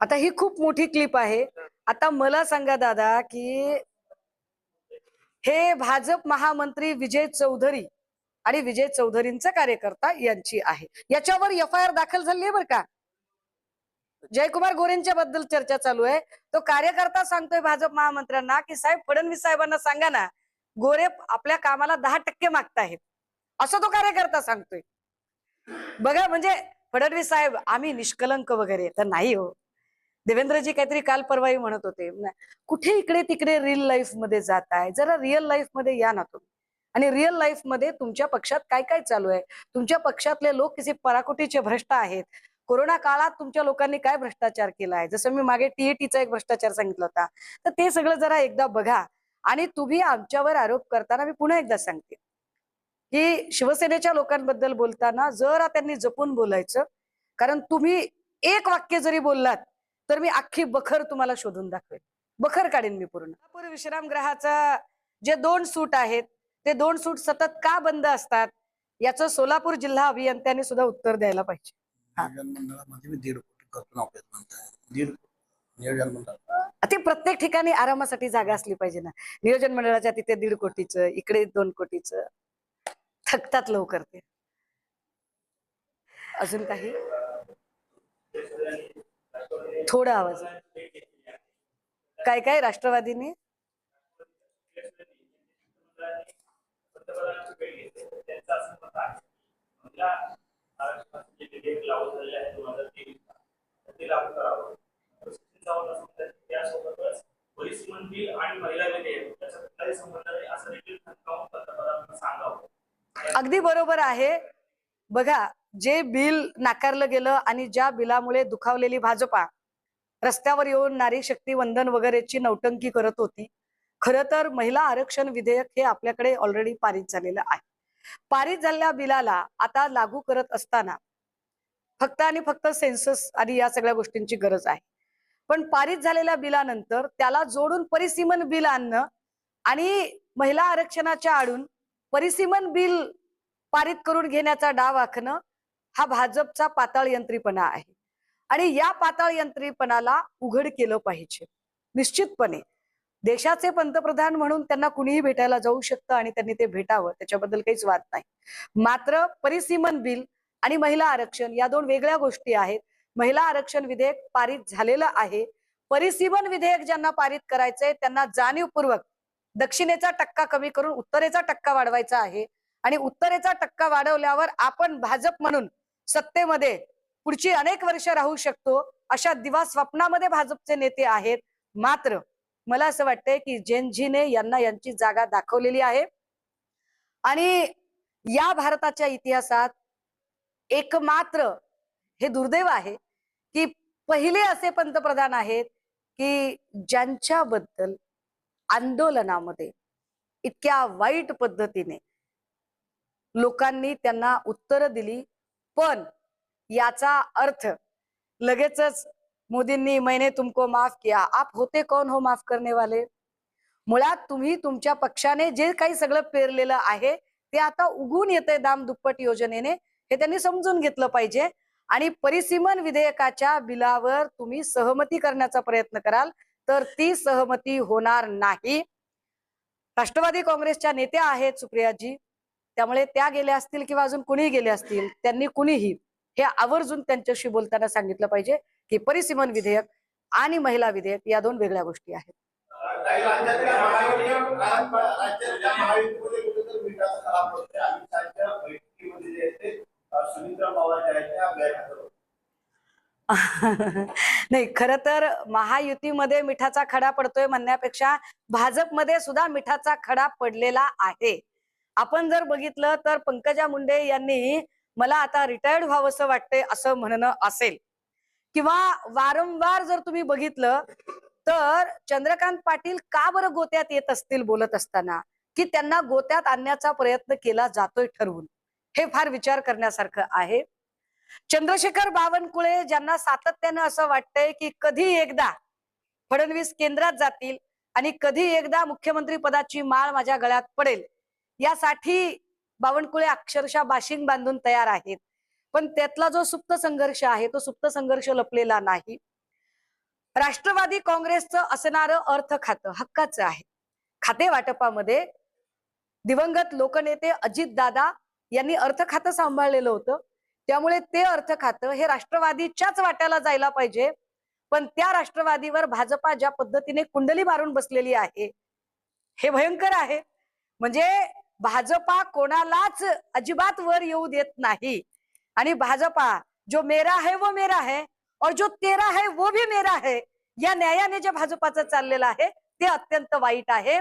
आता ही खूप मोठी क्लिप आहे. आता मला सांगा दादा की हे भाजप महामंत्री विजय चौधरी आणि विजय चौधरींचा कार्यकर्ता यांची आहे. याच्यावर FIR दाखल झाली आहे बरं का. जयकुमार गोरेंच्या बद्दल चर्चा चालू आहे. तो कार्यकर्ता सांगतोय भाजप महामंत्र्यांना की साहेब फडणवीस साहेबांना सांगा ना गोरे आपल्या कामाला 10% मागतायत, असं तो कार्यकर्ता सांगतोय. बघा म्हणजे फडणवीस साहेब आम्ही निष्कलंक वगैरे तर नाही हो. देवेंद्रजी काहीतरी काल परवाही म्हणत होते कुठे इकडे तिकडे रिअल लाईफ मध्ये जात आहे, जरा रिअल लाईफ मध्ये या ना तुम्ही, आणि रिअल लाईफ मध्ये तुमच्या पक्षात काय काय चालू आहे, तुमच्या पक्षातले लोक किती पराकोटीचे भ्रष्ट आहेत, कोरोना काळात तुमच्या लोकांनी काय भ्रष्टाचार केला आहे. जसं मी मागे TATचा एक भ्रष्टाचार सांगितला होता, तर ते सगळं जरा एकदा बघा. आणि तुम्ही आमच्यावर आरोप करताना मी पुन्हा एकदा सांगते की शिवसेनेच्या लोकांबद्दल बोलताना जरा त्यांनी जपून बोलायचं, कारण तुम्ही एक वाक्य जरी बोललात तर मी अख्खी बखर तुम्हाला शोधून दाखवेन, बखर काढेन मी पूर्ण. सोलापूर विश्रामगृहाचा जे 2 सूट आहेत ते 2 सूट सतत का बंद असतात याचं सोलापूर जिल्हा अभियंत्याने सुद्धा उत्तर द्यायला पाहिजे. नियोजन मंडळामध्ये मी 1.5 कोटी करतो ना, 1.5 नियोजन मंडळ ते प्रत्येक ठिकाणी आरामासाठी जागा असली पाहिजे ना. नियोजन मंडळाच्या तिथे 1.5 कोटीचं, इकडे 2 कोटीचं, थकतात लवकर ते. अजून काही थोडा आवाज काय काय राष्ट्रवादीने अगदी बरोबर आहे. बघा जे बिल नाकारलं गेलं आणि ज्या बिलामुळे दुखावलेली भाजपा रस्त्यावर येऊन नारी शक्ती वंदन वगैरेची नौटंकी करत होती, खरं तर महिला आरक्षण विधेयक हे आपल्याकडे ऑलरेडी पारित झालेलं आहे. पारित झालेल्या बिलाला आता लागू करत असताना फक्त आणि फक्त सेन्सस आणि या सगळ्या गोष्टींची गरज आहे. पण पारित झालेल्या बिलानंतर त्याला जोडून परिसीमन बिल आणणं आणि महिला आरक्षणाच्या आडून परिसीमन बिल पारित करून घेण्याचा डाव आखणं हा भाजपचा पाताळ यंत्रीपणा आहे. आणि या पाताळ यंत्रीपणाला उघड केलं पाहिजे. निश्चितपणे देशाचे पंतप्रधान म्हणून त्यांना कुणीही भेटायला जाऊ शकतं आणि त्यांनी ते भेटावं, त्याच्याबद्दल काहीच वाद नाही. मात्र परिसीमन बिल आणि महिला आरक्षण या दोन वेगळ्या गोष्टी आहेत. महिला आरक्षण विधेयक पारित झालेलं आहे. परिसीमन विधेयक ज्यांना पारित करायचंय त्यांना जाणीवपूर्वक दक्षिणेचा टक्का कमी करून उत्तरेचा टक्का वाढवायचा आहे. आणि उत्तरेचा टक्का वाढवल्यावर आपण भाजप म्हणून सत्तेमध्ये पुढची अनेक वर्ष राहू शकतो अशा दिवा स्वप्नामध्ये भाजपचे नेते आहेत. मात्र मला असं वाटतंय की जेनजीने यांना यांची जागा दाखवलेली आहे. आणि या भारताच्या इतिहासात एकमात्र हे दुर्दैव आहे की पहिले असे पंतप्रधान आहेत की ज्यांच्याबद्दल आंदोलनामध्ये इतक्या वाईट पद्धतीने लोकांनी त्यांना उत्तर दिली, पण याचा अर्थ लगेचच मोदींनी मैंने तुमको माफ किया. आप होते कौन हो माफ करने वाले? मुळात तुम्ही तुमच्या पक्षाने जे काही सगळं पेरलेलं आहे ते आता उगून येते दाम दुप्पट योजनेने, हे त्यांनी समजून घेतलं पाहिजे. आणि परिसीमन विधेयकाच्या बिलावर तुम्ही सहमती करण्याचा प्रयत्न कराल तर ती सहमती होणार नाही. राष्ट्रवादी काँग्रेसच्या नेत्या आहेत सुप्रियाजी, त्यामुळे त्या गेल्या असतील किंवा अजून कुणीही गेले असतील, त्यांनी कुणीही हे आवर्जून त्यांच्याशी बोलताना सांगितलं पाहिजे की परिसीमन विधेयक आणि महिला विधेयक या दोन वेगळ्या गोष्टी आहेत. राज्यातल्या महायुतीमध्ये कुठेतरी मिठाचा खराब होतोय. अमित शहाच्या बैठकीमध्ये जे आहे ते सुनीता पवार जे आहेत त्या गैरहजर होते. नाही, खरं तर महायुतीमध्ये मिठाचा खडा पडतोय म्हणण्यापेक्षा भाजपमध्ये सुद्धा मिठाचा खडा पडलेला आहे. आपण जर बघितलं तर पंकजा मुंडे यांनी मला आता रिटायर्ड व्हावंसं वाटतंय असं म्हणणं असेल, किंवा वारंवार जर तुम्ही बघितलं तर चंद्रकांत पाटील का बरं गोत्यात येत असतील बोलत असताना, की त्यांना गोत्यात आणण्याचा प्रयत्न केला जातोय ठरवून, हे फार विचार करण्यासारखं आहे. चंद्रशेखर बावनकुळे ज्यांना सातत्यानं असं वाटतंय की कधी एकदा फडणवीस केंद्रात जातील आणि कधी एकदा मुख्यमंत्री पदाची माळ माझ्या गळ्यात पडेल, यासाठी बावनकुळे अक्षरशः बाशिंग बांधून तयार आहेत. पण त्यातला जो सुप्त संघर्ष आहे तो सुप्त संघर्ष लपलेला नाही. राष्ट्रवादी काँग्रेसचं असणारं अर्थ खातं हक्काचं आहे. खाते वाटपामध्ये दिवंगत लोकनेते अजितदादा यांनी अर्थ खातं सांभाळलेलं होतं, त्यामुळे ते अर्थ खातं हे राष्ट्रवादीच्याच वाट्याला जायला पाहिजे. पण त्या राष्ट्रवादीवर भाजपा ज्या पद्धतीने कुंडली मारून बसलेली आहे हे भयंकर आहे. म्हणजे भाजपा कोणालाच अजिबात वर येऊ देत नाही. आणि भाजपा जो मेरा है वो मेरा है और जो तेरा है वो भी मेरा है, या न्यायाने जे भाजपाचं चाललेलं आहे ते अत्यंत वाईट आहे.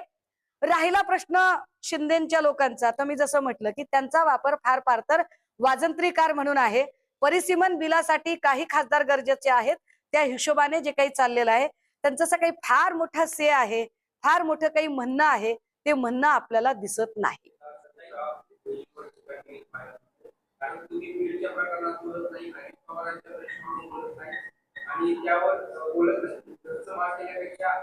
राहिला प्रश्न शिंदेच्या लोकांचा, तर मी जसं म्हटलं की त्यांचा वापर फार तर वाजंत्रीकार म्हणून आहे. परिसीमन बिलासाठी काही खासदार गरजेचे आहेत, त्या हिशोबाने जे काही चाललेलं आहे त्यांचं असं काही फार मोठा से आहे, फार मोठं काही म्हणणं आहे, ते म्हणणं आपल्याला दिसत नाही. कारण तुम्ही बिलच्या प्रकरणात बोलत नाही, अजित पवारांच्या प्रश्नावर बोलत नाही आणि त्यावर बोलत नाही. समाज केल्यापेक्षा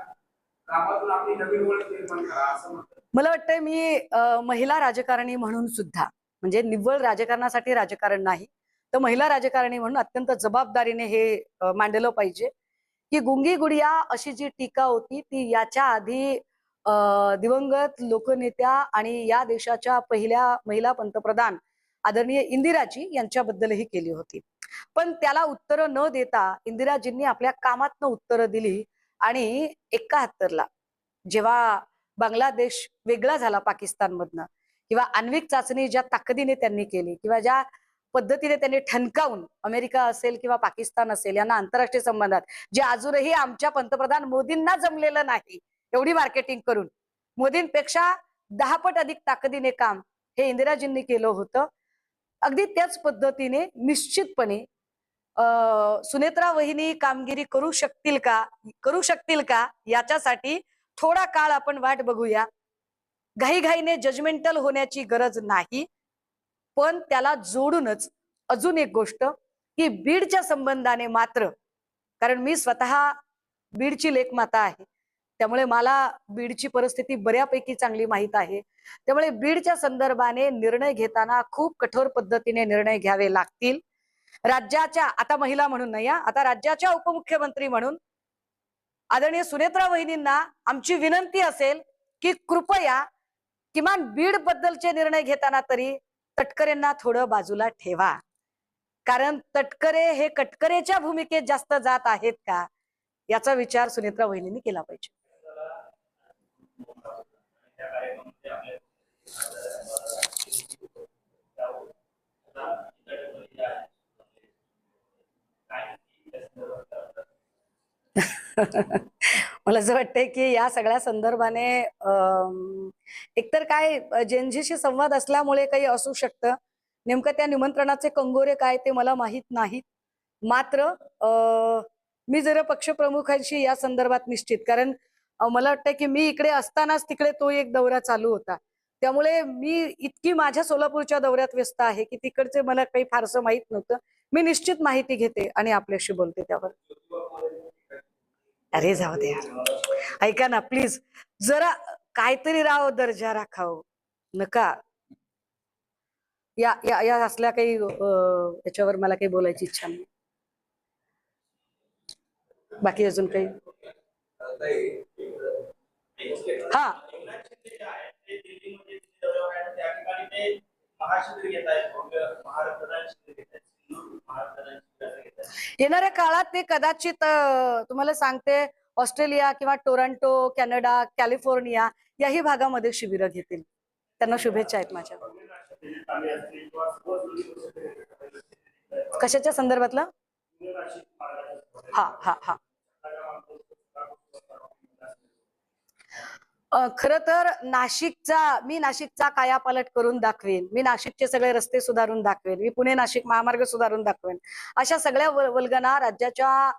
कामातून आपली नवीन ओळख निर्माण करा असं म्हणतात. मला वाटतंय मी महिला राजकारणी म्हणून सुद्धा, म्हणजे निव्वळ राजकारणासाठी राजकारण नाही तर महिला राजकारणी म्हणून अत्यंत जबाबदारीने हे मांडलं पाहिजे की गुंगी गुडिया अशी जी टीका होती ती याच्या आधी दिवंगत लोकनेत्या आणि या देशाच्या पहिल्या महिला पंतप्रधान आदरणीय इंदिराजी यांच्याबद्दलही केली होती. पण त्याला उत्तर न देता इंदिराजींनी आपल्या कामातनं उत्तरं दिली. आणि 71ला जेव्हा बांगलादेश वेगळा झाला पाकिस्तानमधनं, किंवा आण्विक चाचणी ज्या ताकदीने त्यांनी केली किंवा ज्या पद्धतीने त्यांनी ठणकावून अमेरिका असेल किंवा पाकिस्तान असेल यांना आंतरराष्ट्रीय संबंधात, जे अजूनही आमच्या पंतप्रधान मोदींना जमलेलं नाही एवढी मार्केटिंग करून, मोदींपेक्षा 10 पट अधिक ताकदीने काम हे इंदिराजींनी केलं होतं. अगदी त्याच पद्धतीने निश्चितपणे सुनेत्रा वहिनी कामगिरी करू शकतील का याच्यासाठी थोडा काळ आपण वाट बघूया. घाईघाईने जजमेंटल होण्याची गरज नाही. पण त्याला जोडूनच अजून एक गोष्ट की बीडच्या संबंधाने मात्र, कारण मी स्वतः बीडची लेकमाता आहे, त्यामुळे मला बीडची परिस्थिती बऱ्यापैकी चांगली माहीत आहे. त्यामुळे बीडच्या संदर्भाने निर्णय घेताना खूप कठोर पद्धतीने निर्णय घ्यावे लागतील. राज्याच्या, आता महिला म्हणून नाही, आता राज्याच्या उपमुख्यमंत्री म्हणून आदरणीय सुनेत्रा वहिनींना आमची विनंती असेल की कृपया किमान बीड बद्दलचे निर्णय घेताना तरी तटकरेंना थोडं बाजूला ठेवा. कारण तटकरे हे कटकरेच्या भूमिकेत जास्त जात आहेत का, याचा विचार सुनेत्रा वहिनींनी केला पाहिजे. मला असं वाटतंय की या सगळ्या संदर्भाने एकतर काय जेनजीशी संवाद असल्यामुळे काही असू शकतं. नेमकं त्या निमंत्रणाचे कंगोरे काय ते मला माहीत नाहीत. मात्र मी जरा पक्षप्रमुखांशी या संदर्भात निश्चित, कारण मला वाटतं की मी इकडे असतानाच तिकडे तो एक दौरा चालू होता, त्यामुळे मी इतकी माझ्या सोलापूरच्या दौऱ्यात व्यस्त आहे की तिकडचे मला काही फारसं माहित नव्हतं. मी निश्चित माहिती घेते आणि आपल्याशी बोलते त्यावर. अरे जाऊ दे यार, ऐका ना प्लीज, जरा काहीतरी राव, दर्जा राखाव नका. या या या असल्या काही याच्यावर मला काही बोलायची इच्छा नाही. बाकी अजून काही? हा, येणाऱ्या काळात ते कदाचित तुम्हाला सांगते ऑस्ट्रेलिया किंवा टोरंटो, कॅनडा, कॅलिफोर्निया याही भागामध्ये शिबिरं घेतील. त्यांना शुभेच्छा आहेत माझ्या. कशाच्या संदर्भातलं? हा हा हा, खर तर मी नाशिकचा कायापालट करून दाखवेन. मी नाशिकचे सगळे रस्ते सुधारून दाखवेन. मी पुणे नाशिक महामार्ग सुधारून दाखवेन. अशा सगळ्या वल्गना राज्याच्या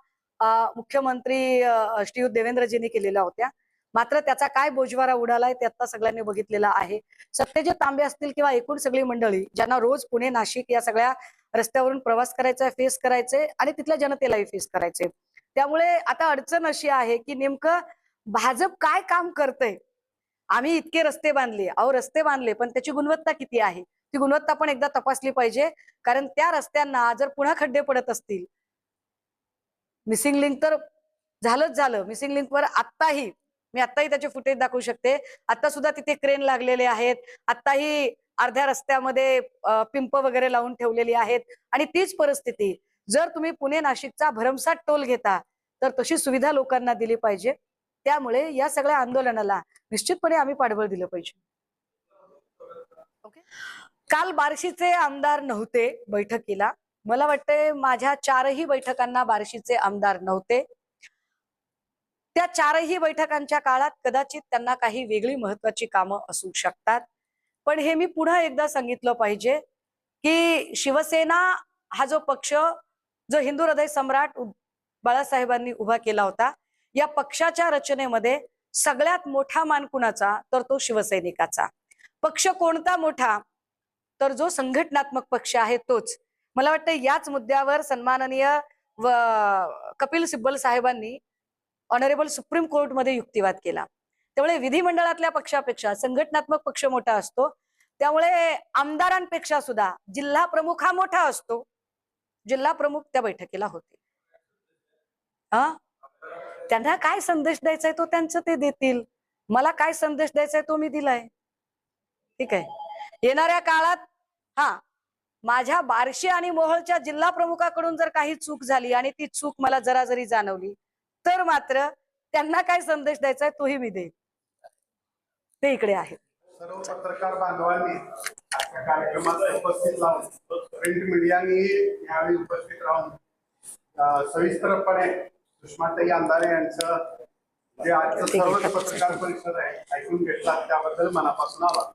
मुख्यमंत्री श्रीयुत देवेंद्रजींनी केलेल्या होत्या. मात्र त्याचा काय बोजवारा उडालाय ते आता सगळ्यांनी बघितलेला आहे. सत्तेचे तांबे असतील किंवा एकूण सगळी मंडळी ज्यांना रोज पुणे नाशिक या सगळ्या रस्त्यावरून प्रवास करायचा, फेस करायचे आणि तिथल्या जनतेलाही फेस करायचे, त्यामुळे आता अडचण अशी आहे की नेमकं भाजप काय काम करतंय. आम्ही इतके रस्ते बांधले, अहो रस्ते बांधले, पण त्याची गुणवत्ता किती आहे ती गुणवत्ता पण एकदा तपासली पाहिजे. कारण त्या रस्त्यांना जर पुन्हा खड्डे पडत असतील, मिसिंग लिंक तर झालंच झालं. मिसिंग लिंकवर आत्ताही त्याचे फुटेज दाखवू शकते. आता सुद्धा तिथे क्रेन लागलेले आहेत. आत्ताही अर्ध्या रस्त्यामध्ये पिंप वगैरे लावून ठेवलेली आहेत. आणि तीच परिस्थिती जर तुम्ही पुणे नाशिकचा भरमसाठ टोल घेता तर तशी सुविधा लोकांना दिली पाहिजे. त्यामुळे या सगळ्या आंदोलनाला निश्चितपणे आम्ही पाठबळ दिलं पाहिजे. ओके, काल बार्शीचे आमदार नव्हते बैठकीला. मला वाटते माझ्या 4ही बैठकांना बार्शीचे आमदार नव्हते. त्या 4ही बैठकांच्या काळात कदाचित त्यांना काही वेगळी महत्वाची कामं असू शकतात. पण हे मी पुन्हा एकदा सांगितलं पाहिजे की शिवसेना हा जो पक्ष, जो हिंदू हृदय सम्राट बाळासाहेबांनी उभा केला होता, या पक्षाच्या रचनेमध्ये सगळ्यात मोठा मान कुणाचा, तर तो शिवसैनिकाचा. पक्ष कोणता मोठा, तर जो संघटनात्मक पक्ष आहे तोच. मला वाटतं याच मुद्द्यावर सन्माननीय कपिल सिब्बल साहेबांनी ऑनरेबल सुप्रीम कोर्टमध्ये युक्तिवाद केला. त्यामुळे विधिमंडळातल्या पक्षापेक्षा संघटनात्मक पक्ष मोठा असतो. त्यामुळे आमदारांपेक्षा सुद्धा जिल्हा प्रमुख हा मोठा असतो. जिल्हा प्रमुख त्या बैठकीला होते. त्यांना काय संदेश द्यायचा आहे तो त्यांचं ते देतील. मला काय संदेश द्यायचा आहे तो मी दिलाय. ठीक आहे, येणाऱ्या काळात माझ्या बार्शी आणि मोहोळच्या जिल्हा प्रमुखाकडून जर काही चूक झाली आणि ती चूक मला जरा जरी जाणवली तर मात्र त्यांना काय संदेश द्यायचा आहे तोही मी देईन. ते इकडे आहे. सर्व पत्रकार बांधवांनी आजच्या कार्यक्रमात उपस्थित राहून, प्रिंट मीडियानी यावेळी उपस्थित राहून सविस्तरपणे सुषमाताई अंधारे यांचं जे आजचं सर्व पत्रकार परिषद आहे ऐकून घेतला त्याबद्दल मनापासून आभार.